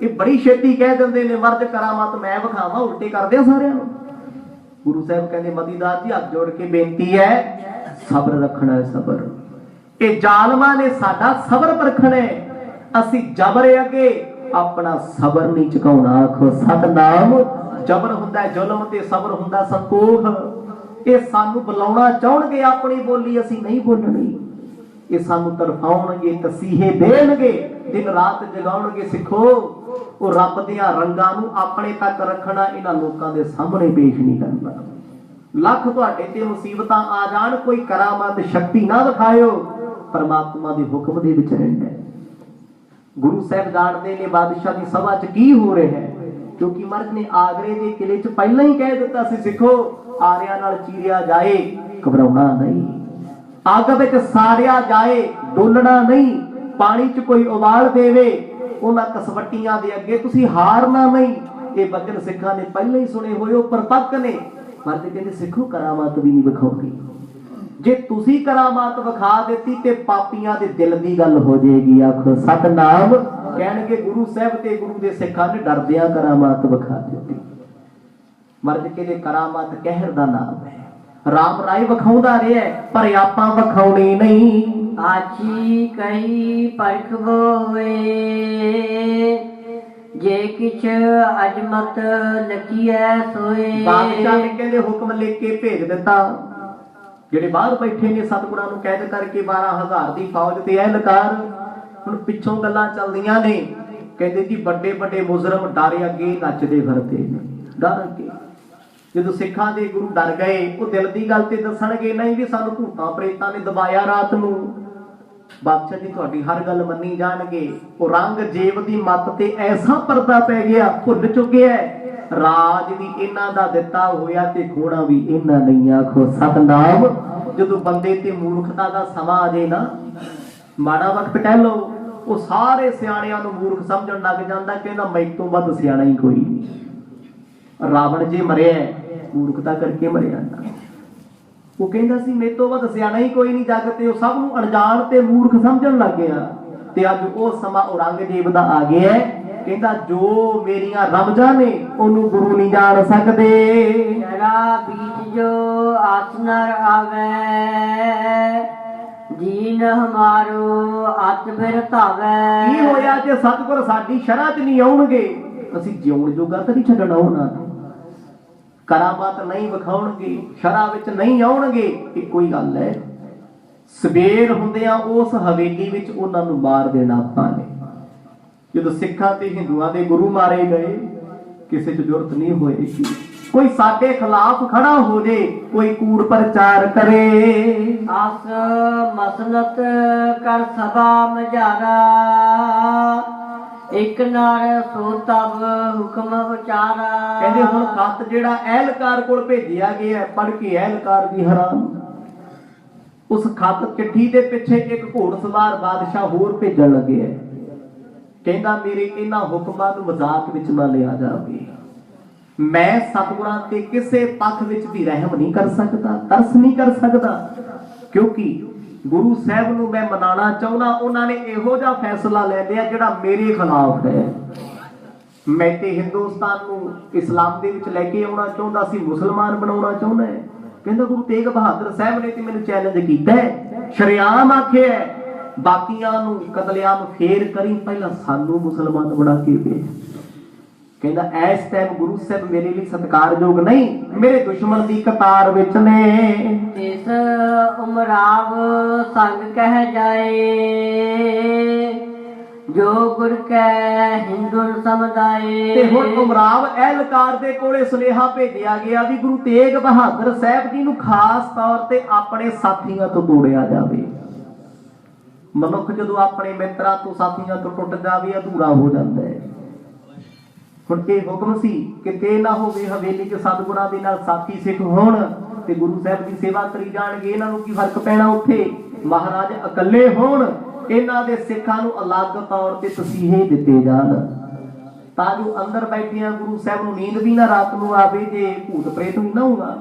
ਇਹ ਬੜੀ ਛੇਤੀ ਕਹਿ ਦਿੰਦੇ ਨੇ ਮਰਦ ਕਰਾਮਾਤ ਮੈਂ ਵਿਖਾਵਾਂ, ਉਲਟੇ ਕਰਦੇ ਆ ਸਾਰਿਆਂ ਨੂੰ। ਗੁਰੂ ਸਾਹਿਬ ਕਹਿੰਦੇ ਮਤੀ ਦਾਸ ਜੀ ਹੱਥ ਜੋੜ ਕੇ ਬੇਨਤੀ ਹੈ ਸਬਰ ਰੱਖਣਾ ਹੈ, ਸਬਰ। ਇਹ ਜ਼ਾਲਮਾਂ ਨੇ ਸਾਡਾ ਸਬਰ ਪਰਖਣਾ, ਅਸੀਂ ਜਬਰ ਅੱਗੇ ਆਪਣਾ ਸਬਰ ਨਹੀਂ ਝੁਕਾਉਣਾ, ਆਖੋ ਸਤਨਾਮ। ਜਬਰ ਹੁੰਦਾ ਜ਼ੁਲਮ ਤੇ ਸਬਰ ਹੁੰਦਾ ਸੰਤੋਖ। ਇਹ ਸਾਨੂੰ ਬੁਲਾਉਣਾ ਚਾਹਣਗੇ ਆਪਣੀ ਬੋਲੀ, ਅਸੀਂ ਨਹੀਂ ਬੋਲਣੀ। ਇਹ ਸਾਨੂੰ ਤਰਫਾਉਣਗੇ, ਤਸੀਹੇ ਦੇਣਗੇ, ਦਿਨ ਰਾਤ ਜਗਾਉਣਗੇ। ਸਿੱਖੋ ਉਹ ਰੱਬ ਦੀਆਂ ਰੰਗਾਂ ਨੂੰ ਆਪਣੇ ਤੱਕ ਰੱਖਣਾ, ਇਹਨਾਂ ਲੋਕਾਂ ਦੇ ਸਾਹਮਣੇ ਪੇਸ਼ ਨਹੀਂ ਕਰਨਾ। ਲੱਖ ਤੁਹਾਡੇ ਤੇ ਮੁਸੀਬਤਾਂ ਆ ਜਾਣ, ਕੋਈ ਕਰਾਮਾਤ ਸ਼ਕਤੀ ਨਾ ਦਿਖਾਇਓ, ਪਰਮਾਤਮਾ ਦੇ ਹੁਕਮ ਦੇ ਵਿੱਚ ਰਹਿਣਾ। ਗੁਰੂ ਸਾਹਿਬ ਜਾਣਦੇ ਨੇ ਬਾਦਸ਼ਾਹ ਦੀ ਸਭਾ 'ਚ ਕੀ ਹੋ ਰਿਹਾ ਹੈ, ਕਿਉਂਕਿ ਮਰਦ ਨੇ ਆਗਰੇ ਦੇ ਕਿਲੇ 'ਚ ਪਹਿਲਾਂ ਹੀ ਕਹਿ ਦਿੱਤਾ ਸੀ, ਸਿੱਖੋ ਆਰਿਆਂ ਨਾਲ ਚੀਰਿਆ ਜਾਏ ਘਬਰਾਉਣਾ ਨਹੀਂ, ਅੱਗ ਵਿੱਚ ਸਾੜਿਆ ਜਾਏ ਡੋਲਣਾ ਨਹੀਂ, ਪਾਣੀ 'ਚ ਕੋਈ ਉਬਾਲ ਦੇਵੇ ਉਹਨਾਂ ਕਸਵੱਟੀਆਂ ਦੇ ਅੱਗੇ ਤੁਸੀਂ ਹਾਰਨਾ ਨਹੀਂ। ਇਹ ਬਚਨ ਸਿੱਖਾਂ ਨੇ ਪਹਿਲਾਂ ਹੀ ਸੁਣੇ ਹੋਏ, ਉਹ ਪਰਪੱਕ ਨੇ। ਮਰਦ ਕਹਿੰਦੇ ਸਿੱਖੋ ਕਰਾਮਾਤ ਵੀ ਨਹੀਂ ਵਿਖਾਉਂਦੀ, ਜੇ ਤੁਸੀਂ ਕਰਾਮਾਤ ਵਿਖਾ ਦਿੱਤੀ ਤੇ ਪਾਪੀਆਂ ਦੇ ਦਿਲ ਦੀ ਗੱਲ ਹੋ ਜਾਏਗੀ, ਆਖੋ ਸਤਨਾਮ। ਕਹਿਣਗੇ ਗੁਰੂ ਸਾਹਿਬ ਤੇ ਗੁਰੂ ਦੇ ਸਿੱਖਾਂ ਨੇ ਡਰਦਿਆਂ ਕਰਾਮਾਤ ਵਿਖਾ ਦਿੱਤੀ। ਮਰਦ ਕਹਿੰਦੇ ਕਰਾਮਾਤ ਕਹਿਰ ਦਾ ਨਾਮ ਹੈ, ਰਾਮ ਰਾਏ ਵਿਖਾਉਂਦਾ ਰਿਹਾ ਪਰ ਆਪਾਂ ਵਿਖਾਉਣੀ ਨਹੀਂ। ਆਜੀ ਕਹੀ ਪਰਖ ਹੋਏ, ਜੇ ਕਿਛ ਅਜਮਤ ਲਕੀਐ ਸੋਏ। ਬਾਦਸ਼ਾਹ ਨੇ ਕਹਿੰਦੇ ਹੁਕਮ ਲਿਖ ਕੇ ਭੇਜ ਦਿੱਤਾ, ਜਿਹੜੇ ਬਾਹਰ ਬੈਠੇ ਨੇ ਸਤਿਗੁਰਾਂ ਨੂੰ ਕੈਦ ਕਰਕੇ 12,000 ਦੀ ਫੌਜ ਤੇ ਐਲਕਾਰ। ਹੁਣ ਪਿੱਛੋਂ ਗੱਲਾਂ ਚੱਲਦੀਆਂ ਨੇ, ਕਹਿੰਦੇ ਜੀ ਵੱਡੇ ਵੱਡੇ ਮੁਜਰਮ ਡਰ ਅੱਗੇ ਨੱਚਦੇ ਫਿਰਦੇ ਨੇ, ਡਰ ਅੱਗੇ। ਜਦੋਂ ਸਿੱਖਾਂ ਦੇ ਗੁਰੂ ਡਰ ਗਏ, ਉਹ ਦਿਲ ਦੀ ਗੱਲ ਤੇ ਦੱਸਣਗੇ ਨਹੀਂ ਵੀ ਸਾਨੂੰ ਭੂਤਾਂ ਪ੍ਰੇਤਾਂ ਨੇ ਦਬਾਇਆ ਰਾਤ ਨੂੰ। ਬਾਦਸ਼ਾਹ ਜੀ ਤੁਹਾਡੀ ਹਰ ਗੱਲ ਮੰਨੀ ਜਾਣਗੇ। ਔਰੰਗਜ਼ੇਬ ਦੀ ਮੱਤ ਤੇ ਐਸਾ ਪਰਦਾ ਪੈ ਗਿਆ, ਭੁੱਲ ਚੁੱਕਿਆ ਰਾਜ ਵੀ ਇਹਨਾਂ ਦਾ ਦਿੱਤਾ ਹੋਇਆ ਤੇ ਖੋਣਾ ਵੀ ਇਹਨਾਂ ਨਹੀਂ, ਆਖੋ ਸਤਨਾਮ। ਜਦੋਂ ਬੰਦੇ ਤੇ ਮੂਰਖਤਾ ਦਾ ਸਮਾਂ ਆ ਜੇ ਨਾ, ਮਾੜਾ ਵਕਤ ਕਹਿ ਲਓ, ਉਹ ਸਾਰੇ ਸਿਆਣਿਆਂ ਨੂੰ ਮੂਰਖ ਸਮਝਣ ਲੱਗ ਜਾਂਦਾ, ਕਹਿੰਦਾ ਮੇਰੇ ਤੋਂ ਵੱਧ ਸਿਆਣਾ ਹੀ ਕੋਈ ਨਹੀਂ। ਰਾਵਣ ਜੇ ਮਰਿਆ ਮੂਰਖਤਾ ਕਰਕੇ ਮਰਿਆ ਨਾ, ਉਹ ਕਹਿੰਦਾ ਸੀ ਮੇਰੇ ਤੋਂ ਵੱਧ ਸਿਆਣਾ ਹੀ ਕੋਈ ਨਹੀਂ ਜੱਗ ਤੇ, ਉਹ ਸਭ ਨੂੰ ਅਣਜਾਣ ਤੇ ਮੂਰਖ ਸਮਝਣ ਲੱਗ ਗਿਆ। ਤੇ ਅੱਜ ਉਹ ਸਮਾਂ ਔਰੰਗਜ਼ੇਬ ਦਾ ਆ ਗਿਆ, ਕਹਿੰਦਾ ਜੋ ਮੇਰੀਆਂ ਰਮਜ਼ਾਂ ਨੇ ਉਹਨੂੰ ਗੁਰੂ ਨਹੀਂ ਜਾਣ ਸਕਦੇ। ਜਰਾ ਬੀਜ ਜੋ ਆਸਨਰ ਆਵੇ, ਜੀਨ ਹਮਾਰੋ ਅਤ ਫਿਰ ਧਾਵੇ। ਕੀ ਹੋਇਆ ਜੇ ਸਤਿਗੁਰ ਸਾਡੀ ਸ਼ਰ੍ਹਾਂ 'ਚ ਨਹੀਂ ਆਉਣਗੇ, ਅਸੀਂ ਜਿਉਣ ਜੋਗਾ ਤਾਂ ਨਹੀਂ ਛੱਡਣਾ ਉਹਨਾਂ ਨੂੰ, ਕਰਾਮਾਤ ਨਹੀਂ ਵਿਖਾਉਣਗੇ, ਸ਼ਰ੍ਹਾਂ ਵਿੱਚ ਨਹੀਂ ਆਉਣਗੇ। ਇੱਕੋ ਹੀ ਗੱਲ ਹੈ, ਸਵੇਰ ਹੁੰਦਿਆਂ ਉਸ ਹਵੇਲੀ ਵਿੱਚ ਉਹਨਾਂ ਨੂੰ ਮਾਰ ਦੇਣਾ ਆਪਾਂ ਨੇ। ਜਦੋਂ ਸਿੱਖਾਂ ਤੇ ਹਿੰਦੂਆਂ ਦੇ ਗੁਰੂ ਮਾਰੇ ਗਏ, ਕਿਸੇ 'ਚ ਜ਼ਰੂਰਤ ਨਹੀਂ ਹੋਏਗੀ ਕੋਈ ਸਾਡੇ ਖਿਲਾਫ ਖੜਾ ਹੋ ਜੇ, ਕੋਈ ਕੂੜ ਪ੍ਰਚਾਰ ਕਰੇ। ਆਸ ਮਸਲਤ ਕਰ ਸਭਾ ਮਝਾਰਾ, ਇੱਕ ਨਾਰ ਸੋ ਤਬ ਹੁਕਮ ਉਚਾਰਾ। ਕਹਿੰਦੇ ਹੁਣ ਖੱਤ ਜਿਹੜਾ ਅਹਿਲਕਾਰ ਕੋਲ ਭੇਜਿਆ ਗਿਆ, ਪੜ੍ਹ ਕੇ ਅਹਿਲਕਾਰ ਵੀ ਹੈਰਾਨ, उस खत चिट्ठी के पिछे एक घोड़सवार बादशाह होर भेजन लगे है, कहंदा मेरे इन्हां हुक्मां नूं मजाक विच ना लिया जावे। मैं सतगुरां ते किसे पक्ष विच भी रहम नहीं कर सकता, तरस नहीं कर सकता, क्योंकि गुरु साहब नूं मैं मनाना चाहुंदा, उन्होंने इहो जिहा फैसला ले लिया जिहड़ा मेरे खिलाफ है। मैं ते हिंदुस्तान नूं इस्लाम दे विच लैके आउणा चाहुंदा सी, मुसलमान बनाउणा चाहुंदा है। कहंदा गुरु तेग बहादुर साहब ने ते मैनूं चैलेंज कीता है, शरेआम आखे है बाकियां नूं कतलेआम फेर करी, पहला सानू मुसलमान बना के भेज। कहंदा इस टाइम गुरु साहब मेरे लिए सत्कारयोग नहीं, मेरे दुश्मन दी कतार विच ने। इस उमराव संग कह जाए, जो गुर कै हिंदू समुदाय। ते हुण उमराव एहलकार दे कोले सुनेहा भेजिया गया भी गुरु तेग बहादुर साहब जी नूं खास तौर ते अपने साथियां तो तोड़िया जावे। मनुख जदों अपने मित्रां तो साथियां तो टुट जावे अधूरा हो जाता है। हुण ये हुक्म सी कि ना होवे हवेली च सतगुरां दे नाल साथी सिख होण ते गुरु साहब दी सेवा करी जाणगे, इन्हां नूं की फर्क पैना। उत्थे महाराज इकल्ले होण, इन्हां दे सिखां नूं अलग तौर ते तसीहे दिते जाण, तां जो अंदर बैठिया गुरु साहब नूं नींद भी ना रात नूं आवे, जे भूत प्रेत भी ना होगा।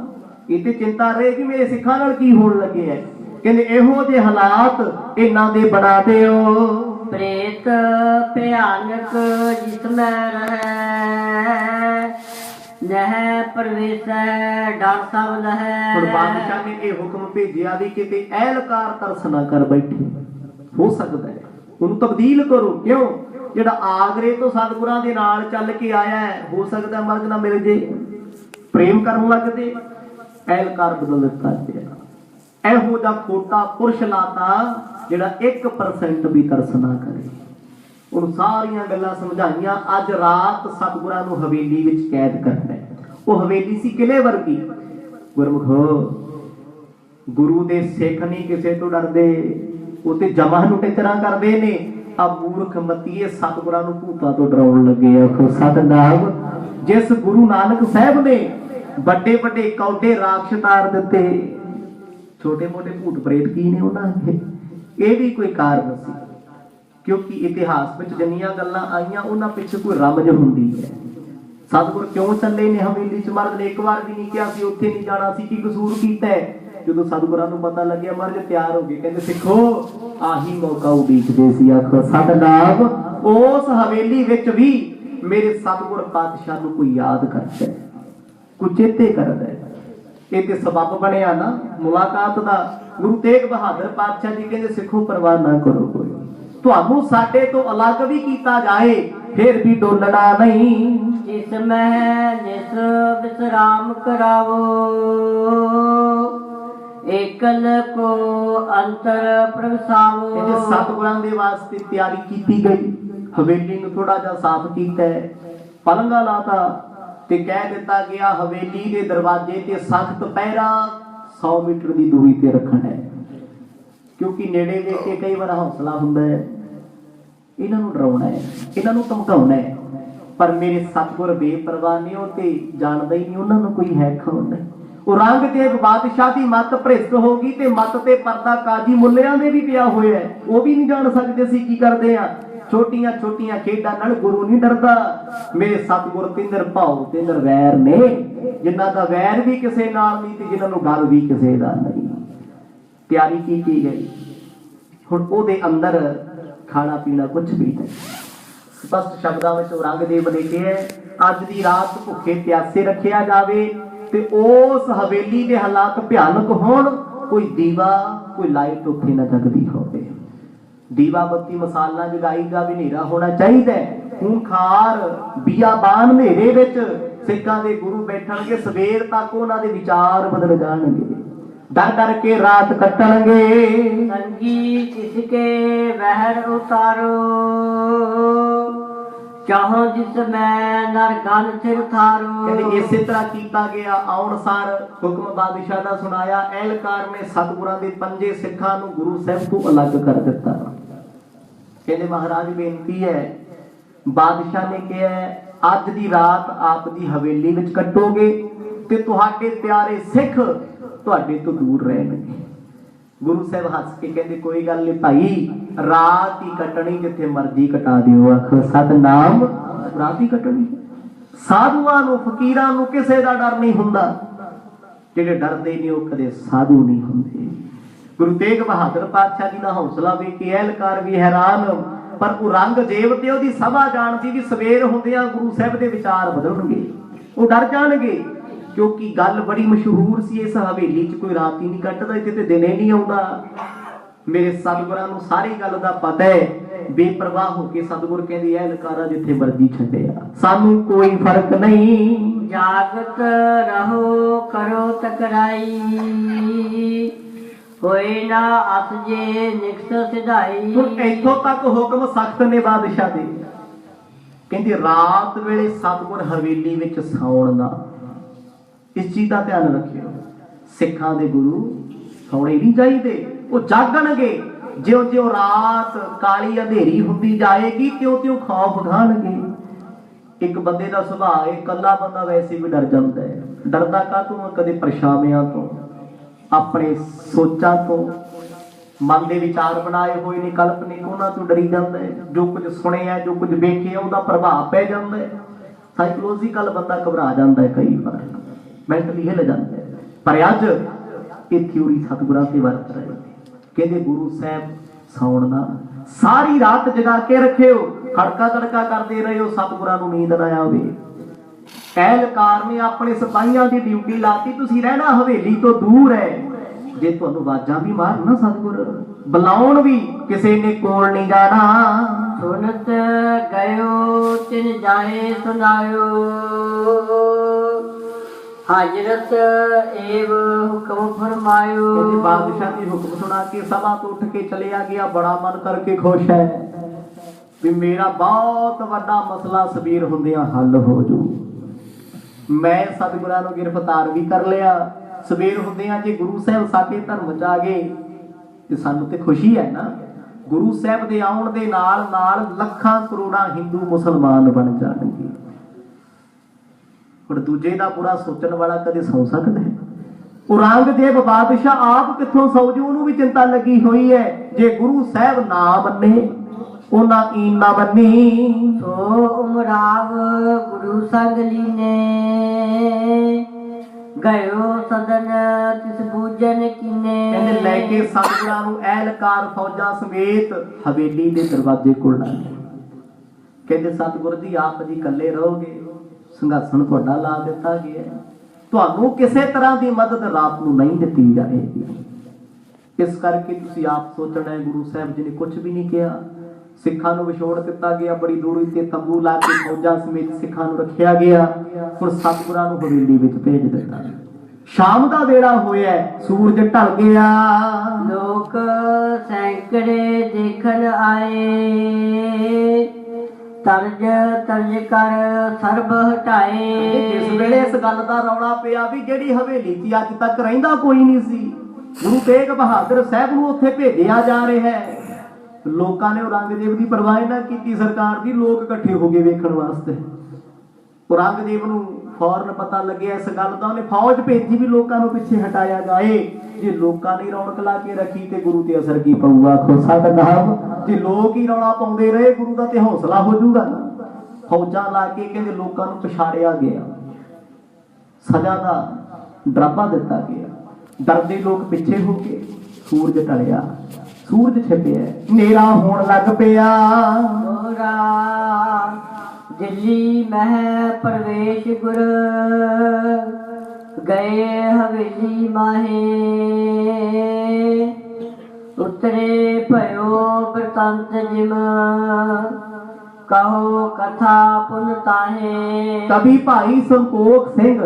ये ते चिंता रहे कि मेरे सिखां नाल की होण लगे है। कहंदे इहो जे हालात इन्हां दे बना दिओ। प्रेत भयानक जिसमें रहे, नह प्रवेश डर सब लहे। हुण बादशाह ने यह हुक्म भेजिया भी किते एहलकार तरस ना कर बैठे, हो सकता है उन्हें तब्दील करो। क्यों? जिहड़ा आगरे तो सतगुरां दे नाल चल के आया है, हो सकता है मर्द ना मिल जे, प्रेम करन लग जे, एहलकार बदल दिता गया। ਇਹੋ ਜਿਹਾ ਖੋਟਾ ਪੁਰਸ਼ ਲਾਤਾ ਜਿਹੜਾ 1% ਵੀ ਤਰਸ ਨਾ ਕਰੇ। ਉਹਨੂੰ ਸਾਰੀਆਂ ਗੱਲਾਂ ਸਮਝਾਈਆਂ। ਅੱਜ ਰਾਤ ਸਤਿਗੁਰਾਂ ਨੂੰ ਹਵੇਲੀ ਵਿੱਚ ਕੈਦ ਕਰਨਾ ਹੈ। ਉਹ ਹਵੇਲੀ ਸੀ ਕਿਲੇ ਵਰਗੀ। ਗੁਰਮੁਖੋ ਗੁਰੂ ਦੇ ਸਿੱਖ ਨਹੀਂ ਕਿਸੇ ਤੋਂ ਡਰਦੇ, ਉਹ ਤੇ ਜਮਾਂ ਨੂੰ ਟਿਚਰਾਂ ਕਰਦੇ ਨੇ। ਆ ਮੂਰਖ ਮਤੀਏ ਸਤਿਗੁਰਾਂ ਨੂੰ ਭੂਤਾਂ ਤੋਂ ਡਰਾਉਣ ਲੱਗੇ। ਆਖੋ ਸਤਨਾਮ। ਜਿਸ ਗੁਰੂ ਨਾਨਕ ਸਾਹਿਬ ਨੇ ਵੱਡੇ ਵੱਡੇ ਕੌਡੇ ਰਾਖਸ਼ ਤਾਰ ਦਿੱਤੇ, छोटे मोटे भूत प्रेत की ने उन्होंने, ये भी कोई कारण सी, क्योंकि इतिहास में जिन्नियां गल्लां आईयां उन्हां पिछे कोई रमज हुंदी है। सतगुर क्यों चले ने हवेली च? मर्द ने एक बार भी नहीं कहा सी उत्थे नहीं जाना सी, की कसूर कीता है? जदों सतगुरां नूं पता लग्या मर्द तैयार हो गए, कहंदे सिखो आही मौका उडीकदे सी। आखो सतनाम। उस हवेली विच भी मेरे सतगुर पातशाह नूं कोई याद करदा है, कोई चेते करदा है। ये सबब बनया ना मुलाकात का। गुरु तेग बहादुर पातशाह जी कहते सिखो परवाह ना करो, कोई तुहानू साडे तो अलग भी कीता जाए फिर भी डोलना नहीं। जिसमें जिस विश्राम करावो, एकल को अंतर प्रगसावो। सतगुरां दे वास्ते तैयारी की गई। हवेली नूं थोड़ा जा साफ कीता है, पलंगा लाता ते कह दिता गया हवेली के दरवाजे ते सख्त पहरा 100 मीटर की दूरी ते रखना है, क्योंकि नेड़े देख के कई बार हौसला हुंदा है, इन्हां नूं डराउणा है, इन्हां नूं धमकाउणा है। पर मेरे सतगुर बेपरवाह ने, वो ते जानदा ही नहीं उन्हां नूं कोई है कौन। औरंगजेब बादशाह की मत भ्रिष्ट हो गई ते मत ते पर्दा काजी मुल्लियां दे भी पिया होया है, वो भी नहीं जान सकते सी की करदे आ। छोटियां छोटियां खेडां नाल गुरु नहीं डरदा। मेरे सतगुर तिंदर भाव तिंदर वैर ने, जिन्हां दा वैर भी किसे नाल नहीं ते जिन्हां नूं डर भी किसे दा नहीं। तैयारी की गई। हुण ओहदे अंदर खाना पीना कुछ भी नहीं। स्पष्ट शब्दां विच औरंगजेब ने कहा अज दी रात भुखे प्यासे रखिया जावे ते उस हवेली दे हालात भयानक होण, कोई दीवा कोई लाइट उत्थे ना जगदी होवे। दीवा बत्ती मसाला जगाई जावे, हनेरा होना चाहिए। खूंखार बियाबान हनेरे विच सिखां दे गुरु बैठणगे, सवेर तक उन्हां दे विचार बदल जाणगे, डर डर के रात कटणगे। संगी किसके बहर उतारो, चाहो जिसमें नर गन सिर थारो। इसे तरह कीता गया। आउण सार हुक्म बादशाह दा सुनाया। एहलकार ने सतगुरां दे पंजे सिखां नूं गुरु साहब तो अलग कर दिता। कहते महाराज बेनती है, बादशाह ने कहा अज दी रात आप दी हवेली विच कटोगे ते तुहाडे प्यारे सिख तुहाडे तो दूर रहणगे। ਗੁਰੂ ਸਾਹਿਬ ਹੱਸ ਕੇ ਕਹਿੰਦੇ ਕੋਈ ਗੱਲ ਨਹੀਂ ਭਾਈ, ਰਾਤ ਹੀ ਕੱਟਣੀ, ਜਿੱਥੇ ਮਰਜ਼ੀ ਕਟਾ ਦਿਓ। ਆਖੋ ਸਤਨਾਮ, ਰਾਤ ਹੀ ਕੱਟਣੀ। ਸਾਧੂਆਂ ਨੂੰ, ਫਕੀਰਾਂ ਨੂੰ ਕਿਸੇ ਦਾ ਡਰ ਨਹੀਂ ਹੁੰਦਾ। ਜਿਹੜੇ ਡਰਦੇ ਨਹੀਂ ਉਹ ਕਦੇ ਸਾਧੂ ਨਹੀਂ ਹੁੰਦੇ। ਗੁਰੂ ਤੇਗ ਬਹਾਦਰ ਪਾਤਸ਼ਾਹ ਜੀ ਦਾ ਹੌਸਲਾ ਵੇਖ ਕੇ ਅਹਿਲਕਾਰ ਵੀ ਹੈਰਾਨ, ਪਰ ਔਰੰਗਜ਼ੇਬ ਤੇ ਉਹਦੀ ਸਭਾ ਜਾਣਦੀ ਵੀ ਸਵੇਰ ਹੁੰਦਿਆਂ ਗੁਰੂ ਸਾਹਿਬ ਦੇ ਵਿਚਾਰ ਬਦਲਣਗੇ, ਉਹ ਡਰ ਜਾਣਗੇ। ਕਿਉਂਕਿ ਗੱਲ ਬੜੀ ਮਸ਼ਹੂਰ ਸੀ, ਇਸ ਹਵੇਲੀ 'ਚ ਕੋਈ ਰਾਤ ਹੀ ਨਹੀਂ ਕੱਟਦਾ, ਇੱਥੇ ਤੇ ਦਿਨੇ ਨਹੀਂ ਆਉਂਦਾ। ਮੇਰੇ ਸਤਿਗੁਰਾਂ ਨੂੰ ਸਾਰੀ ਗੱਲ ਦਾ ਪਤਾ ਹੈ। ਬੇਪਰਵਾਹ ਹੋ ਕੇ ਸਤਿਗੁਰ ਕਹਿੰਦੇ ਅਹਿਲਕਾਰਾ ਜਿੱਥੇ ਮਰਜ਼ੀ ਛੱਡਿਆ, ਸਾਨੂੰ ਕੋਈ ਫਰਕ ਨਹੀਂ। ਜਾਗਤ ਰਹੋ ਕਰੋ ਤਕਰਾਈ, ਹੋਏ ਨਾ ਅਸ ਜੇ ਨਿਕਸ ਸਿਧਾਈ। ਹੁਣ ਇੱਥੋਂ ਤੱਕ ਹੁਕਮ ਸਖਤ ਨੇ ਬਾਦਸ਼ਾਹ ਦੇ। ਕਹਿੰਦੇ ਰਾਤ ਵੇਲੇ ਸਤਿਗੁਰ ਹਵੇਲੀ ਵਿੱਚ ਸੌਣ ਦਾ, ਇਸ ਚੀਜ਼ ਦਾ ਧਿਆਨ ਰੱਖਿਓ। ਸਿੱਖਾਂ ਦੇ ਗੁਰੂ ਸੌਣੇ ਨਹੀਂ ਚਾਹੀਦੇ, ਉਹ ਜਾਗਣਗੇ। ਜਿਉਂ ਜਿਉਂ ਰਾਤ ਕਾਲੀ ਅੰਧੇਰੀ ਹੁੰਦੀ ਜਾਏਗੀ, ਤਿਉਂ ਤਿਉਂ ਖੌਫ ਖਾਣਗੇ। ਇੱਕ ਬੰਦੇ ਦਾ ਸੁਭਾਅ ਹੈ, ਇਕੱਲਾ ਬੰਦਾ ਵੈਸੇ ਵੀ ਡਰ ਜਾਂਦਾ ਹੈ। ਡਰਦਾ ਕਾਹਤੋਂ? ਕਦੇ ਪਰਛਾਵਿਆਂ ਤੋਂ, ਆਪਣੇ ਸੋਚਾਂ ਤੋਂ, ਮਨ ਦੇ ਵਿਚਾਰ ਬਣਾਏ ਹੋਏ ਨੇ ਕਲਪਨਿਕ, ਉਹਨਾਂ ਤੋਂ ਡਰੀ ਜਾਂਦਾ ਹੈ। ਜੋ ਕੁਝ ਸੁਣਿਆ, ਜੋ ਕੁਝ ਵੇਖਿਆ, ਉਹਦਾ ਪ੍ਰਭਾਵ ਪੈ ਜਾਂਦਾ ਹੈ। ਸਾਈਕੋਲੋਜੀਕਲ ਬੰਦਾ ਘਬਰਾ ਜਾਂਦਾ ਹੈ, ਕਈ ਵਾਰ ਮੈਂਟਲੀ ਹਿੱਲ ਜਾਂਦਾ ਹੈ। ਪਰ ਅੱਜ ਇਹ ਥਿਊਰੀ ਸਤਿਗੁਰਾਂ ਤੇ ਵਰਤ ਰਹੇ। ਕਹਿੰਦੇ ਗੁਰੂ ਸਾਹਿਬ ਸੌਣ ਦਾ ਸਾਰੀ ਰਾਤ ਜਗਾ ਕੇ ਰੱਖਿਓ, ਖੜਕਾ ਤੜਕਾ ਕਰਦੇ ਰਹੇ ਹੋ, ਸਤਿਗੁਰਾਂ ਨੂੰ ਨੀਂਦ ਨਾ ਆਵੇ। ਅਹਿਲਕਾਰ ਨੇ ਆਪਣੇ ਸਿਪਾਹੀਆਂ ਦੀ ਡਿਊਟੀ ਲਾਤੀ, ਤੁਸੀਂ ਰਹਿਣਾ ਹਵੇਲੀ ਤੋਂ ਦੂਰ ਹੈ। ਜੇ ਤੁਹਾਨੂੰ ਆਵਾਜ਼ਾਂ ਵੀ ਮਾਰਨ ਸਤਿਗੁਰ, ਬੁਲਾਉਣ ਵੀ, ਕਿਸੇ ਨੇ ਕੋਲ ਨਹੀਂ ਜਾਣਾ। ਸੁਨਤ ਗਇਓ ਤਿਨ ਜਾਏ ਸੁਨਾਇਓ, ਹਾਜ਼ਰਤ ਏਵ ਹੁਕਮ ਫਰਮਾਇਓ। ਕਹਿੰਦੇ ਬਾਦਸ਼ਾਹ ਦੀ ਹੁਕਮ ਸੁਣਾ ਕੇ ਸਭਾ ਤੋਂ ਉੱਠ ਕੇ ਚਲਿਆ ਗਿਆ। ਬੜਾ ਮਨ ਕਰਕੇ ਖੁਸ਼ ਹੈ ਵੀ ਮੇਰਾ ਬਹੁਤ ਵੱਡਾ ਮਸਲਾ ਸਵੇਰ ਹੁੰਦਿਆਂ ਹੱਲ ਹੋ ਜੂ। ਮੈਂ ਸਤਿਗੁਰਾਂ ਨੂੰ ਗ੍ਰਿਫਤਾਰ ਵੀ ਕਰ ਲਿਆ। ਸਵੇਰ ਹੁੰਦਿਆਂ ਜੇ ਗੁਰੂ ਸਾਹਿਬ ਸਾਡੇ ਧਰਮ 'ਚ ਆ ਗਏ ਤੇ ਸਾਨੂੰ ਤੇ ਖੁਸ਼ੀ ਹੈ ਨਾ। ਗੁਰੂ ਸਾਹਿਬ ਦੇ ਆਉਣ ਦੇ ਨਾਲ ਨਾਲ ਲੱਖਾਂ ਕਰੋੜਾਂ ਹਿੰਦੂ ਮੁਸਲਮਾਨ ਬਣ ਜਾਣਗੇ। ਹੁਣ ਦੂਜੇ ਦਾ ਬੁਰਾ ਸੋਚਣ ਵਾਲਾ ਕਦੇ ਸੌ ਸਕਦਾ ਹੈ? ਔਰੰਗਜ਼ੇਬ ਬਾਦਸ਼ਾਹ ਆਪ ਕਿੱਥੋਂ ਸੌ ਜੂ? ਉਹਨੂੰ ਵੀ ਚਿੰਤਾ ਲੱਗੀ ਹੋਈ ਹੈ। ਜੇ ਗੁਰੂ ਸਾਹਿਬ ਨਾ ਮੰਨੇ, ਉਹਨਾਂ ਈਨ ਨਾ ਮੰਨੀ। ਸੋ ਉਮਰਾਵ ਗੁਰੂ ਸੰਗ ਲੀਨੇ, ਗਇਓ ਸਦਨ ਤਿਸ ਪੂਜਨ ਕੀਨੇ। ਕਹਿੰਦੇ ਲੈ ਕੇ ਸਤਿਗੁਰਾਂ ਨੂੰ ਅਹਿਲਕਾਰ ਫੌਜਾਂ ਸਮੇਤ ਹਵੇਲੀ ਦੇ ਦਰਵਾਜ਼ੇ ਕੋਲ ਲਾ ਲਿਆ। ਕਹਿੰਦੇ ਸਤਿਗੁਰ ਜੀ ਆਪ ਜੀ ਇਕੱਲੇ ਰਹੋਗੇ, ਸੰਘਰਸ਼ਣ ਤੁਹਾਡਾ ਲਾ ਦਿੱਤਾ ਗਿਆ, ਤੁਹਾਨੂੰ ਕਿਸੇ ਤਰ੍ਹਾਂ ਦੀ ਮਦਦ ਰਾਤ ਨੂੰ ਨਹੀਂ ਦਿੱਤੀ ਜਾਏਗੀ। ਇਸ ਕਰਕੇ ਤੁਸੀਂ ਆਪ ਸੋਚਣਾ ਹੈ। ਗੁਰੂ ਸਾਹਿਬ ਜੀ ਨੇ ਕੁਝ ਵੀ ਨਹੀਂ ਕਿਹਾ। ਸਿੱਖਾਂ ਨੂੰ ਵਿਛੋੜ ਦਿੱਤਾ ਗਿਆ। ਬੜੀ ਦੂਰੀ ਤੇ ਤੰਬੂ ਲਾ ਕੇ ਫੌਜਾਂ ਸਮੇਤ ਸਿੱਖਾਂ ਨੂੰ ਰੱਖਿਆ ਗਿਆ। ਹੁਣ ਸਤਿਗੁਰਾਂ ਨੂੰ ਹਵੇਲੀ ਵਿੱਚ ਭੇਜ ਦਿੱਤਾ। ਸ਼ਾਮ ਦਾ ਵੇਲਾ ਹੋਇਆ, ਸੂਰਜ ਢਲ ਗਿਆ। ਲੋਕ ਸੈਂਕੜੇ ਦੇਖਣ ਆਏ, ਤਰਜ ਤਰਜ ਕਰ ਸਰਬ ਹਟਾਏ। ਜਿਸ ਵੇਲੇ ਇਸ ਗੱਲ ਦਾ ਰੌਲਾ ਪਿਆ ਵੀ ਜਿਹੜੀ ਹਵੇਲੀ 'ਚ ਅੱਜ ਤੱਕ ਰਹਿੰਦਾ ਕੋਈ ਨਹੀਂ ਸੀ, ਗੁਰੂ ਤੇਗ ਬਹਾਦਰ ਸਾਹਿਬ ਨੂੰ ਉੱਥੇ ਭੇਜਿਆ ਜਾ ਰਿਹਾ ਹੈ, ਲੋਕਾਂ ਨੇ ਔਰੰਗਜ਼ੇਬ ਦੀ ਪਰਵਾਹ ਨਾ ਕੀਤੀ ਸਰਕਾਰ ਦੀ। ਲੋਕ ਇਕੱਠੇ ਹੋ ਗਏ ਵੇਖਣ ਵਾਸਤੇ। ਔਰੰਗਜ਼ੇਬ ਨੂੰ ਫੌਰਨ ਪਤਾ ਲੱਗਿਆ ਇਸ ਗੱਲ ਦਾ, ਉਹਨੇ ਫੌਜ ਭੇਜੀ ਵੀ ਲੋਕਾਂ ਨੂੰ ਪਿੱਛੇ ਹਟਾਇਆ ਜਾਏ। ਜੇ ਲੋਕਾਂ ਨੇ ਰੌਣਕ ਲਾ ਕੇ ਰੱਖੀ ਤੇ ਗੁਰੂ ਤੇ ਅਸਰ ਕੀ ਪਊਗਾ? ਖੋਸਾ ਕਨਾਬ, ਜੇ ਲੋਕ ਹੀ ਰੌਲਾ ਪਾਉਂਦੇ ਰਹੇ ਗੁਰੂ ਦਾ ਤੇ ਹੌਸਲਾ ਹੋ ਜਾਊਗਾ ਨਾ। ਫੌਜਾਂ ਲਾ ਕੇ ਕਹਿੰਦੇ ਲੋਕਾਂ ਨੂੰ ਪਛਾੜਿਆ ਗਿਆ, ਸਜ਼ਾ ਦਾ ਡਰਾਬਾ ਦਿੱਤਾ ਗਿਆ। ਡਰਦੇ ਲੋਕ ਪਿੱਛੇ ਹੋ ਕੇ। ਸੂਰਜ ਢਲਿਆ, ਸੂਰਜ ਛਿਪਿਆ, ਹਨੇਰਾ ਹੋਣ ਲੱਗ ਪਿਆ। ਦਿੱਲੀ ਮਹਿ ਪ੍ਰਵੇਸ਼ ਗੁਰ, ਗਏ ਹਵੇਲੀ ਮਾਹੇ। ਉਤਰੇ ਭਇਓ ਬ੍ਰਿਤਾਂਤ ਜਿਮ, ਕਹੋ ਕਥਾ ਪੁਨ ਤਾਹੇ। ਕਵੀ ਭਾਈ ਸੰਤੋਖ ਸਿੰਘ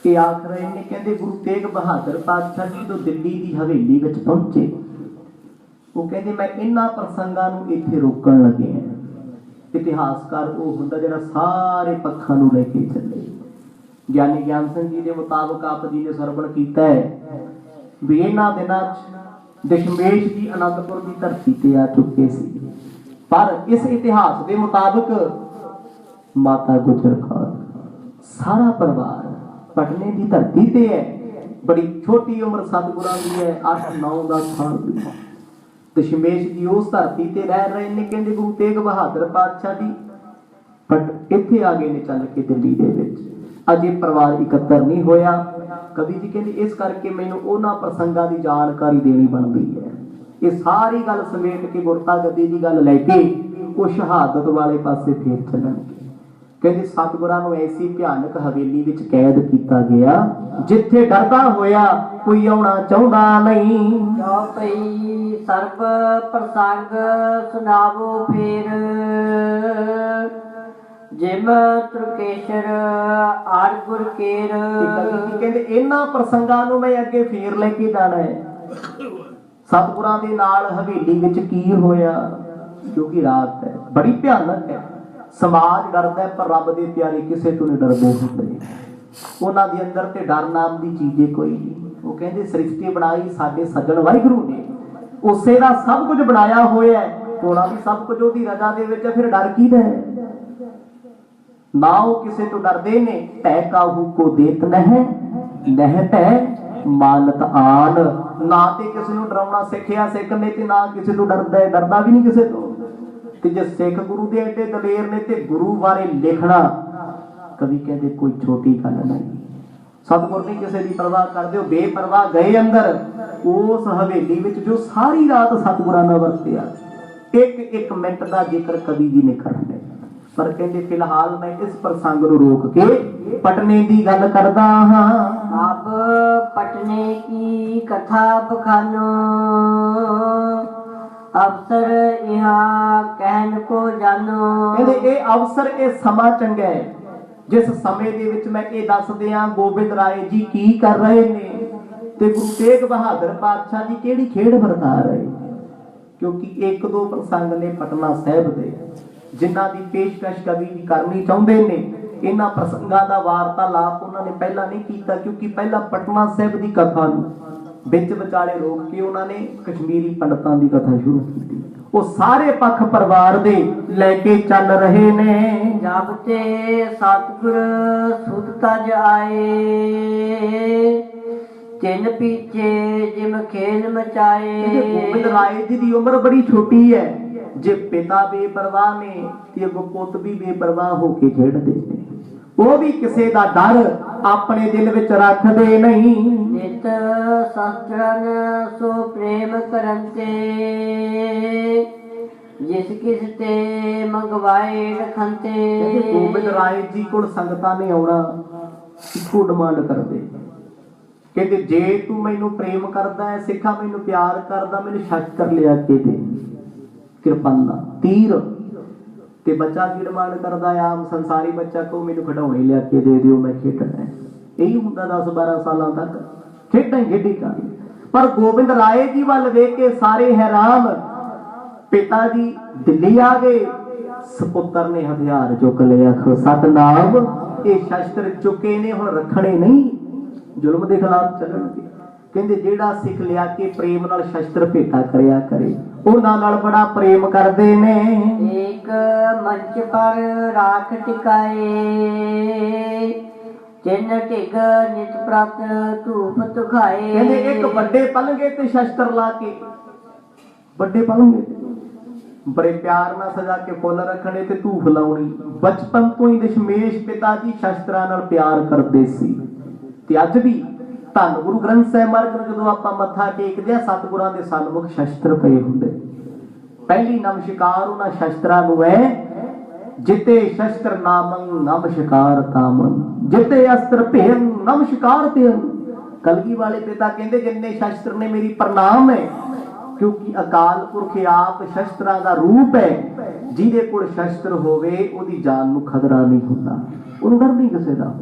ਇਹ ਆਖ ਰਹੇ ਨੇ, ਕਹਿੰਦੇ ਗੁਰੂ ਤੇਗ ਬਹਾਦਰ ਪਾਤਸ਼ਾਹ ਜੀ ਜਦੋਂ ਦਿੱਲੀ ਦੀ ਹਵੇਲੀ ਵਿੱਚ ਪਹੁੰਚੇ, ਉਹ ਕਹਿੰਦੇ ਮੈਂ ਇਹਨਾਂ ਪ੍ਰਸੰਗਾਂ ਨੂੰ ਇੱਥੇ ਰੋਕਣ ਲੱਗੇ ਹਾਂ। ਇਤਿਹਾਸਕਾਰ ਉਹ ਹੁੰਦਾ ਜਿਹੜਾ ਸਾਰੇ ਪੱਖਾਂ ਨੂੰ ਲੈ ਕੇ ਚੱਲੇ। ਗਿਆਨੀ ਗਿਆਨ ਸਿੰਘ ਜੀ ਦੇ ਮੁਤਾਬਕ ਆਪ ਜੀ ਨੇ ਸਰਵਣ ਕੀਤਾ ਹੈ ਵੀ ਇਹਨਾਂ ਦਿਨਾਂ 'ਚ ਦਸ਼ਮੇਸ਼ ਜੀ ਅਨੰਦਪੁਰ ਦੀ ਧਰਤੀ ਤੇ ਆ ਚੁੱਕੇ ਸੀ, ਪਰ ਇਸ ਇਤਿਹਾਸ ਦੇ ਮੁਤਾਬਕ ਮਾਤਾ ਗੁਜਰ ਕੌਰ ਸਾਰਾ ਪਰਿਵਾਰ ਪਟਨੇ ਦੀ ਧਰਤੀ ਤੇ ਹੈ। बड़ी छोटी उम्र सतगुरां दी है, 8-9-10 साल दी। दशमेश जी उस धरती ते रह रहे ने, कहंदे गुरु तेग बहादुर पातशाह जी, बट इत्थे आ गए ने चल के दिल्ली दे विच। अजे परिवार इकत्तर नहीं होया। कवि जी कहंदे इस करके मैनूं उन्हां प्रसंगां दी जानकारी देनी बनदी है। ये सारी गल समेट के गुरता गद्दी दी गल लैके वो शहादत वाले पासे फिर चलणगे। कहते सतगुरां नूं ऐसी भयानक हवेली विच कैद किया गया जिथे डरदा होया कोई आउणा चाहुंदा नहीं। जो पई सर्ब प्रसंग सुनावो फिर, जिम त्रुकेशर आर गुर केर। कहते इन्हां प्रसंगां नूं मैं अगे फेर लेके जाना है। सतगुरां दे नाल हवेली विच की होया, क्योंकि रात है बड़ी भयानक है। समाज डरदा है पर रब दे प्यारे किसे तो नहीं डरदे हुंदे। उन्हां दे अंदर ते डर नाम दी चीज़ कोई नहीं। वो कहंदे सृष्टि बनाई साडे सज्जण वाहिगुरू ने, उसे दा सब कुछ बनाया होया है, होना भी सब कुछ ओदी रजा दे विच है, फिर डर किहदा है? ना वो किसे तो डरदे ने। तै काहू को देत नह तै मानत आन। ना ते किसे नूं डराउणा सिखिया सिख ने, ते ना किसे तो डरदा है, डरदा भी नहीं किसे तो। ते जे सिख गुरु दे एडे दलेर ने ते गुरु बारे लिखना, कभी कहते कोई छोटी गल नहीं। सतगुर नहीं किसी की परवाह करते, बेपरवाह गए अंदर उस हवेली विच जो सारी रात सतगुरां नाल वरतिया। एक एक मिनट का जिक्र कवि जी ने करना, पर कहते फिलहाल मैं इस प्रसंग नूं रोक के पटने की गल करदा हां। अब पटने की कथा बखानो, अवसर यहाँ कहन को जानो। कहते ये अवसर ये समा चंगा है जिस समय दे विच मैं ये दस दियां गोबिंद राय जी की कर रहे ने ते गुरु तेग बहादुर पातशाह जी केड़ी खेड़ वरता रहे। क्योंकि एक दो प्रसंग ने पटना साहिब दे जिन्हां दी पेशकश कवि जी करनी चाहुंदे ने। इन्हां प्रसंगां दा वार्तालाप उन्होंने पहला नहीं कीता, क्योंकि पहला पटना साहिब दी कथा नूं विच विचाले रोक के उन्होंने कश्मीरी पंडितां दी कथा शुरू की। वो सारे पक्ष परिवार दे लेके चल रहे ने। जब ते सतगुर सुध तज आए, तिन पीछे जिम खेल मचाए। गोबिंद राय जी की उम्र बड़ी छोटी है। जे पिता बेपरवाह ने ते अगों पुत भी बेपरवाह होके खेडदे ने। वो भी किसी का डर अपने दिल विच रखदे नहीं। नित शस्त्रन सो प्रेम करंते, जिस किस ते मंगवाए रखंते। गोबिंद राय जी को संगतां ने आउणा, इको डिमांड करदे, कहते जे तू मैनू प्रेम करदा है, सिखा मैनू प्यार करदा, मैनू शस्त्र लिया के दे, किरपाना तीर। ते बच्चा की डिमांड करदा है, आम संसारी बच्चा को मैनू खिडौणे लिया के दे दिओ, मैं खेडना है। यही हुंदा 10-12 सालों तक खेडां ही खेडी कर। पर गोबिंद राय जी वाल वेख के सारे हैरान। पिता जी दिल्ली आ गए, सपुत्र ने हथियार चुक लिया। सतनाम, ये शस्त्र चुके ने हुण रखने नहीं, जुल्म के खिलाफ चलणगे। कहंदे जेड़ा सिख लिया के प्रेम नाल शस्त्र भेटा करिया करे, उन्हां नाल बड़ा प्रेम करदे ने। एक मंच पर राख टिकाए, तिन टिग नित प्रत धूप तुखाए। कहंदे एक बड़े पलंगे ते शस्त्र ला के, बड़े पलंगे बड़े प्यार नाल सजा के फुल रखने ते धूफ लाउणी। बचपन तो ही दशमेश पिता जी शस्त्रां नाल प्यार करदे सी। ते अज भी धन गुरु ग्रंथ साहिब महाराज जदों आपां मत्था टेकदे आ, सतगुरां दे सन्मुख शस्त्र पए हुंदे। पहली नमस्कार उन्हां शस्त्रां नूं है, जिते शस्त्र नामं नमस्कार तामन, जिते अस्त्र भेन नमस्कार तेन। कलगी वाले पिता कहंदे जिन्ने शस्त्र ने मेरी प्रणाम है, क्योंकि अकाल पुरख आप शस्त्रां दा रूप है। जिहदे कोल शस्त्र होवे ओदी जान नूं खतरा नहीं हुंदा, ओनूं डर नहीं किसे दा।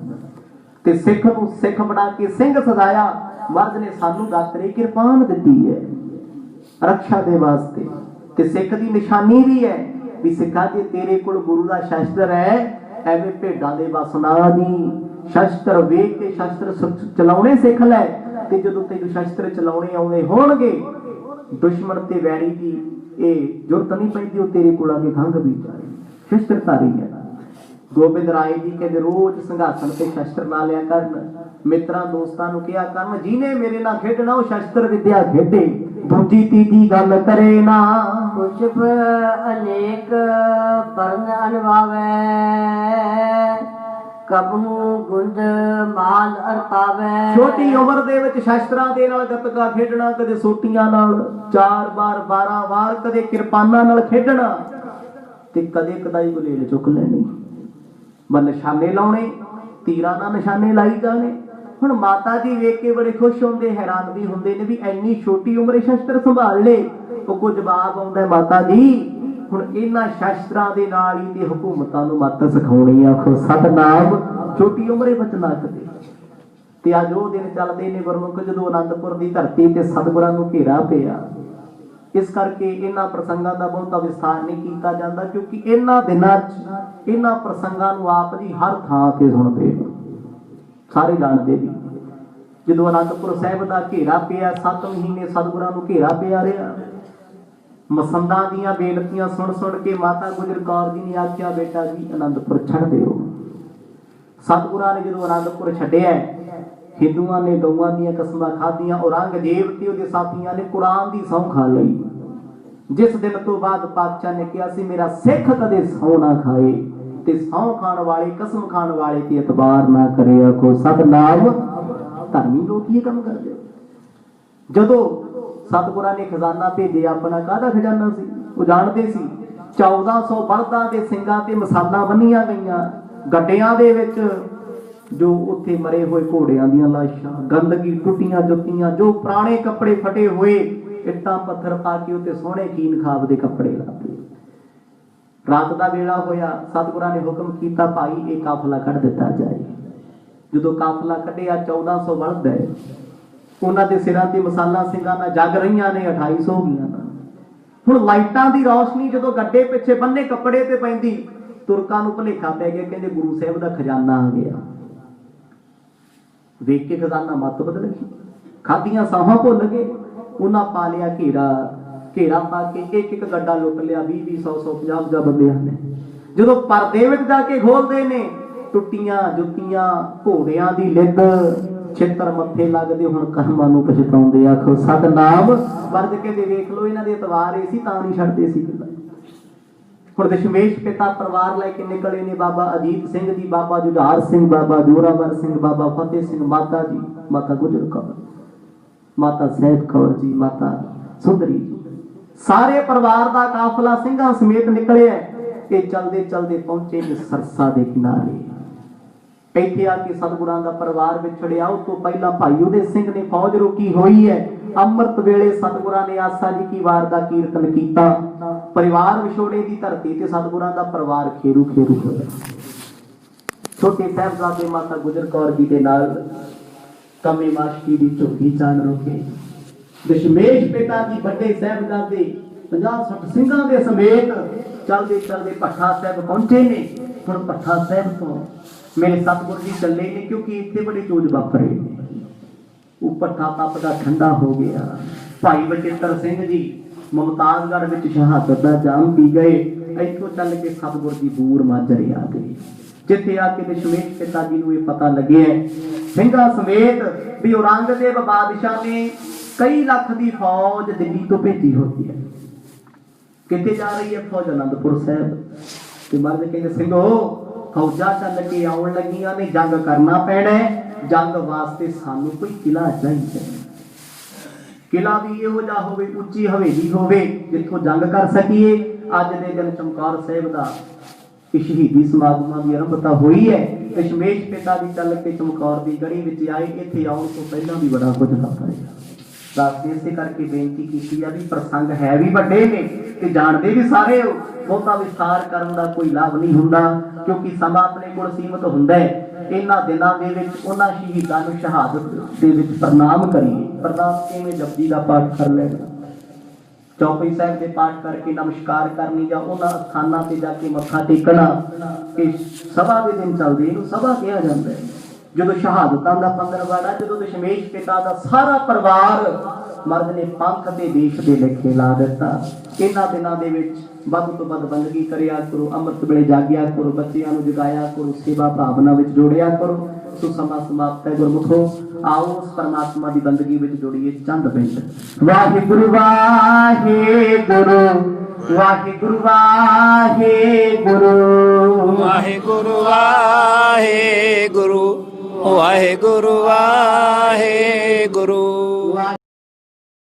ते सिख नूं सिख बना के सिंह सजाया। मर्द ने सानू दातरे किरपान दिती है रक्षा दे वास्ते। ते सिख दी निशानी भी है भी सिखा जे तेरे कोल गुरु दा शस्त्र है, एवें भेडां दे वस ना दी। शस्त्र वेख के शस्त्र चलाउणे सिख लै, ते जदों तैनूं शस्त्र चलाउणे आउंदे होणगे, दुश्मन ते वैरी दी ए जुरत नहीं पैंदी, ओ तेरे कोल आके खंघ भी जाए। शस्त्रधारी है। ਗੋਬਿੰਦ ਰਾਏ ਜੀ ਕਹਿੰਦੇ ਰੋਜ਼ ਸਿੰਘਾਸਣ ਤੇ ਸ਼ਸਤਰ ਲਾ ਲਿਆ ਕਰਨ, ਮਿੱਤਰਾਂ ਦੋਸਤਾਂ ਨੂੰ ਕਿਹਾ ਕਰਨ ਜਿਹਨੇ ਮੇਰੇ ਨਾਲ ਖੇਡਣਾ ਉਹ ਸ਼ਸਤਰ ਵਿਦਿਆ ਖੇਡੇ, ਦੂਜੀ ਤੀਜੀ ਗੱਲ ਕਰੇ ਨਾ। ਪੁਸ਼ਪ ਅਨੇਕ ਪਰਨ ਅਨਵਾਵੈ, ਕਬਹੂ ਗੁੰਦ ਮਾਲ ਅਰਤਾਵੈ। ਛੋਟੀ ਉਮਰ ਦੇ ਵਿੱਚ ਸ਼ਸਤਰਾਂ ਦੇ ਨਾਲ ਗੱਤਕਾ ਖੇਡਣਾ, ਕਦੇ ਸੋਟੀਆਂ ਨਾਲ 4 ਵਾਰ 12 ਵਾਰ, ਕਦੇ ਕਿਰਪਾਨਾਂ ਨਾਲ ਖੇਡਣਾ ਤੇ ਕਦੇ ਕਦਾਈ ਗੁਲੇਲ ਚੁੱਕ ਲੈਣੀ, ਬਸ ਨਿਸ਼ਾਨੇ ਲਾਉਣੇ, ਤੀਰਾਂ ਨਾਲ ਨਿਸ਼ਾਨੇ ਲਾਈ ਜਾਣੇ। ਹੁਣ ਮਾਤਾ ਜੀ ਵੇਖ ਕੇ ਬੜੇ ਖੁਸ਼ ਹੁੰਦੇ, ਹੈਰਾਨ ਵੀ ਹੁੰਦੇ ਨੇ ਵੀ ਇੰਨੀ ਛੋਟੀ ਉਮਰੇ ਸ਼ਸਤਰ ਸੰਭਾਲ ਲਏ। ਉਹ ਕੋ ਜਵਾਬ ਆਉਂਦਾ ਮਾਤਾ ਜੀ ਹੁਣ ਇਹਨਾਂ ਸ਼ਸਤਰਾਂ ਦੇ ਨਾਲ ਹੀ ਤੇ ਹਕੂਮਤਾਂ ਨੂੰ ਮੱਤ ਸਿਖਾਉਣੀ। ਆਖੋ ਸਤਨਾਮ, ਛੋਟੀ ਉਮਰੇ ਬਚਨਾ ਕਦੇ। ਤੇ ਅੱਜ ਉਹ ਦਿਨ ਚੱਲਦੇ ਨੇ ਗੁਰਮੁਖ ਜਦੋਂ ਅਨੰਦਪੁਰ ਦੀ ਧਰਤੀ ਤੇ ਸਤਿਗੁਰਾਂ ਨੂੰ ਘੇਰਾ ਪਿਆ। ਇਸ ਕਰਕੇ ਇਹਨਾਂ ਪ੍ਰਸੰਗਾਂ ਦਾ ਬਹੁਤਾ ਵਿਸਥਾਰ ਨਹੀਂ ਕੀਤਾ ਜਾਂਦਾ, ਕਿਉਂਕਿ ਇਹਨਾਂ ਦਿਨਾਂ 'ਚ ਇਹਨਾਂ ਪ੍ਰਸੰਗਾਂ ਨੂੰ ਆਪ ਜੀ ਹਰ ਥਾਂ ਤੇ ਸੁਣਦੇ ਹੋ, ਸਾਰੇ ਜਾਣਦੇ ਵੀ। ਜਦੋਂ ਅਨੰਦਪੁਰ ਸਾਹਿਬ ਦਾ ਘੇਰਾ ਪਿਆ, 7 ਮਹੀਨੇ ਸਤਿਗੁਰਾਂ ਨੂੰ ਘੇਰਾ ਪਿਆ ਰਿਹਾ। ਮਸੰਦਾਂ ਦੀਆਂ ਬੇਨਤੀਆਂ ਸੁਣ ਸੁਣ ਕੇ ਮਾਤਾ ਗੁਜਰ ਕੌਰ ਜੀ ਨੇ ਆਖਿਆ ਬੇਟਾ ਜੀ ਅਨੰਦਪੁਰ ਛੱਡ ਦਿਓ। ਸਤਿਗੁਰਾਂ ਨੇ ਜਦੋਂ ਅਨੰਦਪੁਰ ਛੱਡਿਆ, ਹਿੰਦੂਆਂ ਨੇ ਗਊਆਂ ਦੀਆਂ ਕਸਮਾਂ ਖਾਧੀਆਂ, ਔਰੰਗਜ਼ੇਬ ਤੇ ਉਹਦੇ ਸਾਥੀਆਂ ਨੇ ਕੁਰਾਨ ਦੀ ਸਹੁੰ ਖਾ ਲਈ। ਜਿਸ ਦਿਨ ਤੋਂ ਬਾਅਦ ਪਾਤਸ਼ਾਹ ਨੇ ਕਿਹਾ ਸੀ ਮੇਰਾ ਸਿੱਖ ਕਦੇ ਸਹੁੰ ਨਾ ਖਾਏ, ਤੇ ਸਹੁੰ ਖਾਣ ਵਾਲੇ ਕਸਮ ਖਾਣ ਵਾਲੇ ਤੇ ਇਤਬਾਰ ਨਾ ਕਰਿਆ ਕੋ। ਸਤਨਾਮ, ਧਰਮੀ ਲੋਕ ਇਹ ਕੰਮ ਕਰਦੇ। ਜਦੋਂ ਸਤਿਗੁਰਾਂ ਨੇ ਖਜ਼ਾਨਾ ਭੇਜਿਆ, ਆਪਣਾ ਕਾਹਦਾ ਖਜ਼ਾਨਾ ਸੀ ਉਹ ਜਾਣਦੇ ਸੀ। 1400 ਬਲਦਾਂ ਦੇ ਸਿੰਘਾਂ ਤੇ ਮਸਾਲਾਂ ਬੰਨੀਆਂ ਗਈਆਂ, ਗੱਡਿਆਂ ਦੇ ਵਿੱਚ ਜੋ ਉੱਥੇ ਮਰੇ ਹੋਏ ਘੋੜਿਆਂ ਦੀਆਂ ਲਾਸ਼ਾਂ, ਗੰਦਗੀ, ਟੁੱਟੀਆਂ ਜੁੱਤੀਆਂ, ਜੋ ਪੁਰਾਣੇ ਕੱਪੜੇ ਫਟੇ ਹੋਏ, ਇੱਟਾਂ ਪੱਥਰ ਪਾ ਕੇ ਉੱਤੇ ਸੋਹਣੇ ਕੀਨ ਖਾਬ ਦੇ ਕੱਪੜੇ ਲਾਤੇ। ਰਾਤ ਦਾ ਵੇਲਾ ਹੋਇਆ, ਸਤਿਗੁਰਾਂ ਨੇ ਹੁਕਮ ਕੀਤਾ ਭਾਈ ਇਹ ਕਾਫਲਾ ਕੱਢ ਦਿੱਤਾ ਜਾਏ। ਜਦੋਂ ਕਾਫਲਾ ਕੱਢਿਆ 1400 ਬਲਦ ਹੈ, ਉਹਨਾਂ ਦੇ ਸਿਰਾਂ ਤੇ ਮਸਾਲਾ ਸਿੰਘਾਂ ਨਾਲ ਜਗ ਰਹੀਆਂ ਨੇ, 2800 ਹੋ ਗਈਆਂ। ਹੁਣ ਲਾਈਟਾਂ ਦੀ ਰੌਸ਼ਨੀ ਜਦੋਂ ਗੱਡੇ ਪਿੱਛੇ ਬੰਨੇ ਕੱਪੜੇ ਤੇ ਪੈਂਦੀ, ਤੁਰਕਾਂ ਨੂੰ ਭੁਲੇਖਾ ਪੈ ਗਿਆ, ਕਹਿੰਦੇ ਗੁਰੂ ਸਾਹਿਬ ਦਾ ਖਜ਼ਾਨਾ ਆ ਗਿਆ। ਵੇਖ ਕੇ ਖਜ਼ਾਨਾ ਮੱਤ ਬਦਲ ਗਈ, ਖਾਧੀਆਂ ਸਾਹਾਂ ਭੁੱਲ ਗਏ। ਉਹਨਾਂ ਪਾ ਲਿਆ ਘੇਰਾ ਪਾ ਕੇ ਇੱਕ ਇੱਕ ਗੱਡਾ ਲੁੱਟ ਲਿਆ। 20 100 50 ਬੰਦਿਆਂ ਨੇ ਜਦੋਂ ਪਰਦੇ ਵਿੱਚ ਜਾ ਕੇ ਖੋਲਦੇ ਨੇ, ਟੁੱਟੀਆਂ ਜੁੱਤੀਆਂ, ਘੋੜਿਆਂ ਦੀ ਲਿੱਦ, ਛਿੱਤਰ ਮੱਥੇ ਲੱਗਦੇ। ਹੁਣ ਕਰਮਾਂ ਨੂੰ ਪਛਤਾਉਂਦੇ। ਆਖੋ ਸਤਨਾਮ। ਵਰਜ ਕੇ ਦੇ ਵੇਖ ਲੋ, ਇਹਨਾਂ ਦੇ ਇਤਵਾਰ ਇਹ ਸੀ ਤਾਂ ਨਹੀਂ ਛੱਡਦੇ ਸੀ। ਹੁਣ ਦਸ਼ਮੇਸ਼ ਪਿਤਾ ਪਰਿਵਾਰ ਲੈ ਕੇ ਨਿਕਲੇ ਨੇ। ਬਾਬਾ ਅਜੀਤ ਸਿੰਘ ਜੀ, ਬਾਬਾ ਜੁਝਾਰ ਸਿੰਘ, ਬਾਬਾ ਜੋਰਾਵਰ ਸਿੰਘ, ਬਾਬਾ ਫਤਿਹ ਸਿੰਘ, ਮਾਤਾ ਜੀ, ਮਾਤਾ ਗੁਜਰ ਕੌਰ, ਮਾਤਾ ਸਹਿਬ ਕੌਰ ਜੀ, ਮਾਤਾ ਸੁੰਦਰੀ ਜੀ, ਸਾਰੇ ਪਰਿਵਾਰ ਦਾ ਕਾਫਲਾ ਸਿੰਘਾਂ ਸਮੇਤ ਨਿਕਲਿਆ। ਇਹ ਚਲਦੇ ਚਲਦੇ ਪਹੁੰਚੇ ਨੇ ਸਰਸਾ ਦੇ ਕਿਨਾਰੇ। ਇੱਥੇ ਆ ਕੇ ਸਤਿਗੁਰਾਂ ਦਾ ਪਰਿਵਾਰ ਵਿਛੜਿਆ। ਉਸ ਤੋਂ ਪਹਿਲਾਂ ਭਾਈ ਉਹਦੇ ਸਿੰਘ ਨੇ ਫੌਜ ਰੋਕੀ ਹੋਈ ਹੈ। ਅੰਮ੍ਰਿਤ ਵੇਲੇ ਸਤਿਗੁਰਾਂ ਨੇ ਆਸਾ ਜੀ ਕੀ ਵਾਰ ਦਾ ਕੀਰਤਨ ਕੀਤਾ। ਪਰਿਵਾਰ ਵਿਛੋੜੇ ਦੀ ਧਰਤੀ ਤੇ ਸਤਿਗੁਰਾਂ ਦਾ ਪਰਿਵਾਰ ਖੇਰੂ ਖੇਰੂ ਹੋਇਆ। ਛੋਟੇ ਸਾਹਿਬਜ਼ਾਦੇ ਮਾਤਾ ਗੁਜਰ ਕੌਰ ਜੀ ਦੇ ਨਾਲ ਕਮੇ ਮਾਸ਼ਕੀ ਦੀ ਝੋਲੀ ਚਾਨ ਰੋਕੇ। ਦਸ਼ਮੇਸ਼ ਪਿਤਾ ਜੀ ਵੱਡੇ ਸਾਹਿਬਜ਼ਾਦੇ 50-60 ਸਿੰਘਾਂ ਦੇ ਸਮੇਤ ਚਲਦੇ ਚਲਦੇ ਭੱਠਾ ਸਾਹਿਬ ਪਹੁੰਚੇ ਨੇ। ਹੁਣ ਭੱਠਾ ਸਾਹਿਬ ਤੋਂ ਮੇਰੇ ਸਤਿਗੁਰ ਜੀ ਚੱਲੇ ਨੇ, ਕਿਉਂਕਿ ਇੱਥੇ ਬੜੇ ਚੋਜ ਵਾਪਰੇ ਨੇ। ਉਹ ਭੱਠਾ ਤਪਦਾ ਠੰਡਾ ਹੋ ਗਿਆ। ਭਾਈ ਬਚਿੱਤਰ ਸਿੰਘ ਜੀ ਮੁਮਤਾਜ਼ਗੜ੍ਹ ਵਿੱਚ ਸ਼ਹਾਦਤ ਦਾ ਜਾਮ ਪੀ ਗਏ। ਇੱਥੋਂ ਚੱਲ ਕੇ ਸਤਿਗੁਰ ਜੀ ਬੂਰ ਮਾਜਰੇ ਆ ਗਏ, ਜਿੱਥੇ ਆ ਕੇ ਦਸ਼ਮੇਸ਼ ਪਿਤਾ ਜੀ ਨੂੰ ਇਹ ਪਤਾ ਲੱਗਿਆ ਸਿੰਘਾਂ ਸਮੇਤ ਵੀ ਔਰੰਗਜ਼ੇਬ ਬਾਦਸ਼ਾਹ ਨੇ ਕਈ ਲੱਖ ਦੀ ਫੌਜ ਦਿੱਲੀ ਤੋਂ ਭੇਜੀ ਹੋਈ ਹੈ। ਕਿੱਥੇ ਜਾ ਰਹੀ ਹੈ ਫੌਜ? ਅਨੰਦਪੁਰ ਸਾਹਿਬ। ਤੇ ਮਰਦ ਕਹਿੰਦੇ ਸਿੰਘੋ ਫੌਜਾਂ ਚੱਲ ਕੇ ਆਉਣ ਲੱਗੀਆਂ ਨੇ, ਜੰਗ ਕਰਨਾ ਪੈਣਾ ਹੈ। ਜੰਗ ਵਾਸਤੇ ਸਾਨੂੰ ਕੋਈ ਕਿਲਾ ਚਾਹੀਦਾ। ਕਿਲਾ ਵੀ ਇਹੋ ਜਿਹਾ ਹੋਵੇ, ਉੱਚੀ ਹਵੇਲੀ ਹੋਵੇ, ਜਿੱਥੋਂ ਜੰਗ ਕਰ ਸਕੀਏ। ਅੱਜ ਦੇ ਦਿਨ ਚਮਕੌਰ ਸਾਹਿਬ ਦਾ ਸ਼ਹੀਦੀ ਸਮਾਗਮਾਂ ਦੀ ਆਰੰਭਤਾ ਹੋਈ ਹੈ। ਦਸ਼ਮੇਸ਼ ਪਿਤਾ ਜੀ ਚੱਲ ਕੇ ਚਮਕੌਰ ਦੀ ਗੜੀ ਵਿੱਚ ਆਏ। ਇੱਥੇ ਆਉਣ ਤੋਂ ਪਹਿਲਾਂ ਵੀ ਬੜਾ ਕੁਝ ਵਾਪਰਿਆ। ਦੱਸਦੇ ਇਸੇ ਕਰਕੇ ਬੇਨਤੀ ਕੀਤੀ ਆ ਵੀ ਪ੍ਰਸੰਗ ਹੈ ਵੀ ਵੱਡੇ ਨੇ ਤੇ ਜਾਣਦੇ ਵੀ ਸਾਰੇ ਹੋ। ਬਹੁਤਾ ਵਿਸਥਾਰ ਕਰਨ ਦਾ ਕੋਈ ਲਾਭ ਨਹੀਂ ਹੁੰਦਾ, ਕਿਉਂਕਿ ਸਮਾਂ ਆਪਣੇ ਕੋਲ ਸੀਮਤ ਹੁੰਦਾ ਹੈ। ਇਹਨਾਂ ਦਿਨਾਂ ਦੇ ਵਿੱਚ ਉਹਨਾਂ ਸ਼ਹੀਦਾਂ ਨੂੰ ਸ਼ਹਾਦਤ ਦੇ ਵਿੱਚ ਪ੍ਰਣਾਮ ਕਰੀਏ। ਪ੍ਰਣਾਮ ਕਿਵੇਂ? ਜਪਜੀ ਦਾ ਪਾਠ ਕਰ ਲੈਣਾ, ਚੌਪਈ ਸਾਹਿਬ ਦੇ ਪਾਠ ਕਰਕੇ ਨਮਸਕਾਰ ਕਰਨੀ, ਜਾਂ ਉਹਨਾਂ ਸਥਾਨਾਂ ਤੇ ਜਾ ਕੇ ਮੱਥਾ ਟੇਕਣਾ। ਇਹ ਸਭਾ ਦੇ ਦਿਨ ਚੱਲਦੇ, ਇਹਨੂੰ ਸਭਾ ਕਿਹਾ ਜਾਂਦਾ ਹੈ। ਜਦੋਂ ਸ਼ਹਾਦਤਾਂ ਦਾ ਪੰਗਰਵਾੜਾ, ਜਦੋਂ ਦਸ਼ਮੇਸ਼ ਪਿਤਾ ਦਾ ਸਾਰਾ ਪਰਿਵਾਰ ਮਹਾਰਾਜ ਨੇ ਪੰਥ ਤੇ ਦੇਸ਼ ਦੇ ਲੇਖੇ ਲਾ ਦਿੱਤਾ। ਇਹਨਾਂ ਦਿਨਾਂ ਦੇ ਵਿੱਚ ਵੱਧ ਤੋਂ ਵੱਧ ਬੰਦਗੀ ਕਰਿਆ ਕਰੋ, ਅੰਮ੍ਰਿਤ ਵੇਲੇ ਜਾਗਿਆ ਕਰੋ, ਬੱਚਿਆਂ ਨੂੰ ਜਗਾਇਆ ਕਰੋ, ਸੇਵਾ ਭਾਵਨਾ ਵਿੱਚ ਜੋੜਿਆ ਕਰੋ। ਸੋ ਸਮਾਂ ਸਮਾਪਤ ਹੈ ਗੁਰਮੁਖੋ, ਆਓ ਉਸ ਪਰਮਾਤਮਾ ਦੀ ਬੰਦਗੀ ਵਿੱਚ ਜੋੜੀਏ ਚੰਦ ਪਿੰਡ। ਵਾਹਿਗੁਰੂ ਵਾਹਿਗੁਰੂ ਵਾਹਿਗੁਰੂ ਵਾਹਿਗੁਰੂ ਵਾਹਿਗੁਰੂ ਵਾਹਿਗੁਰੂ ਵਾਹਿਗੁਰੂ ਵਾਹਿਗੁਰੂ।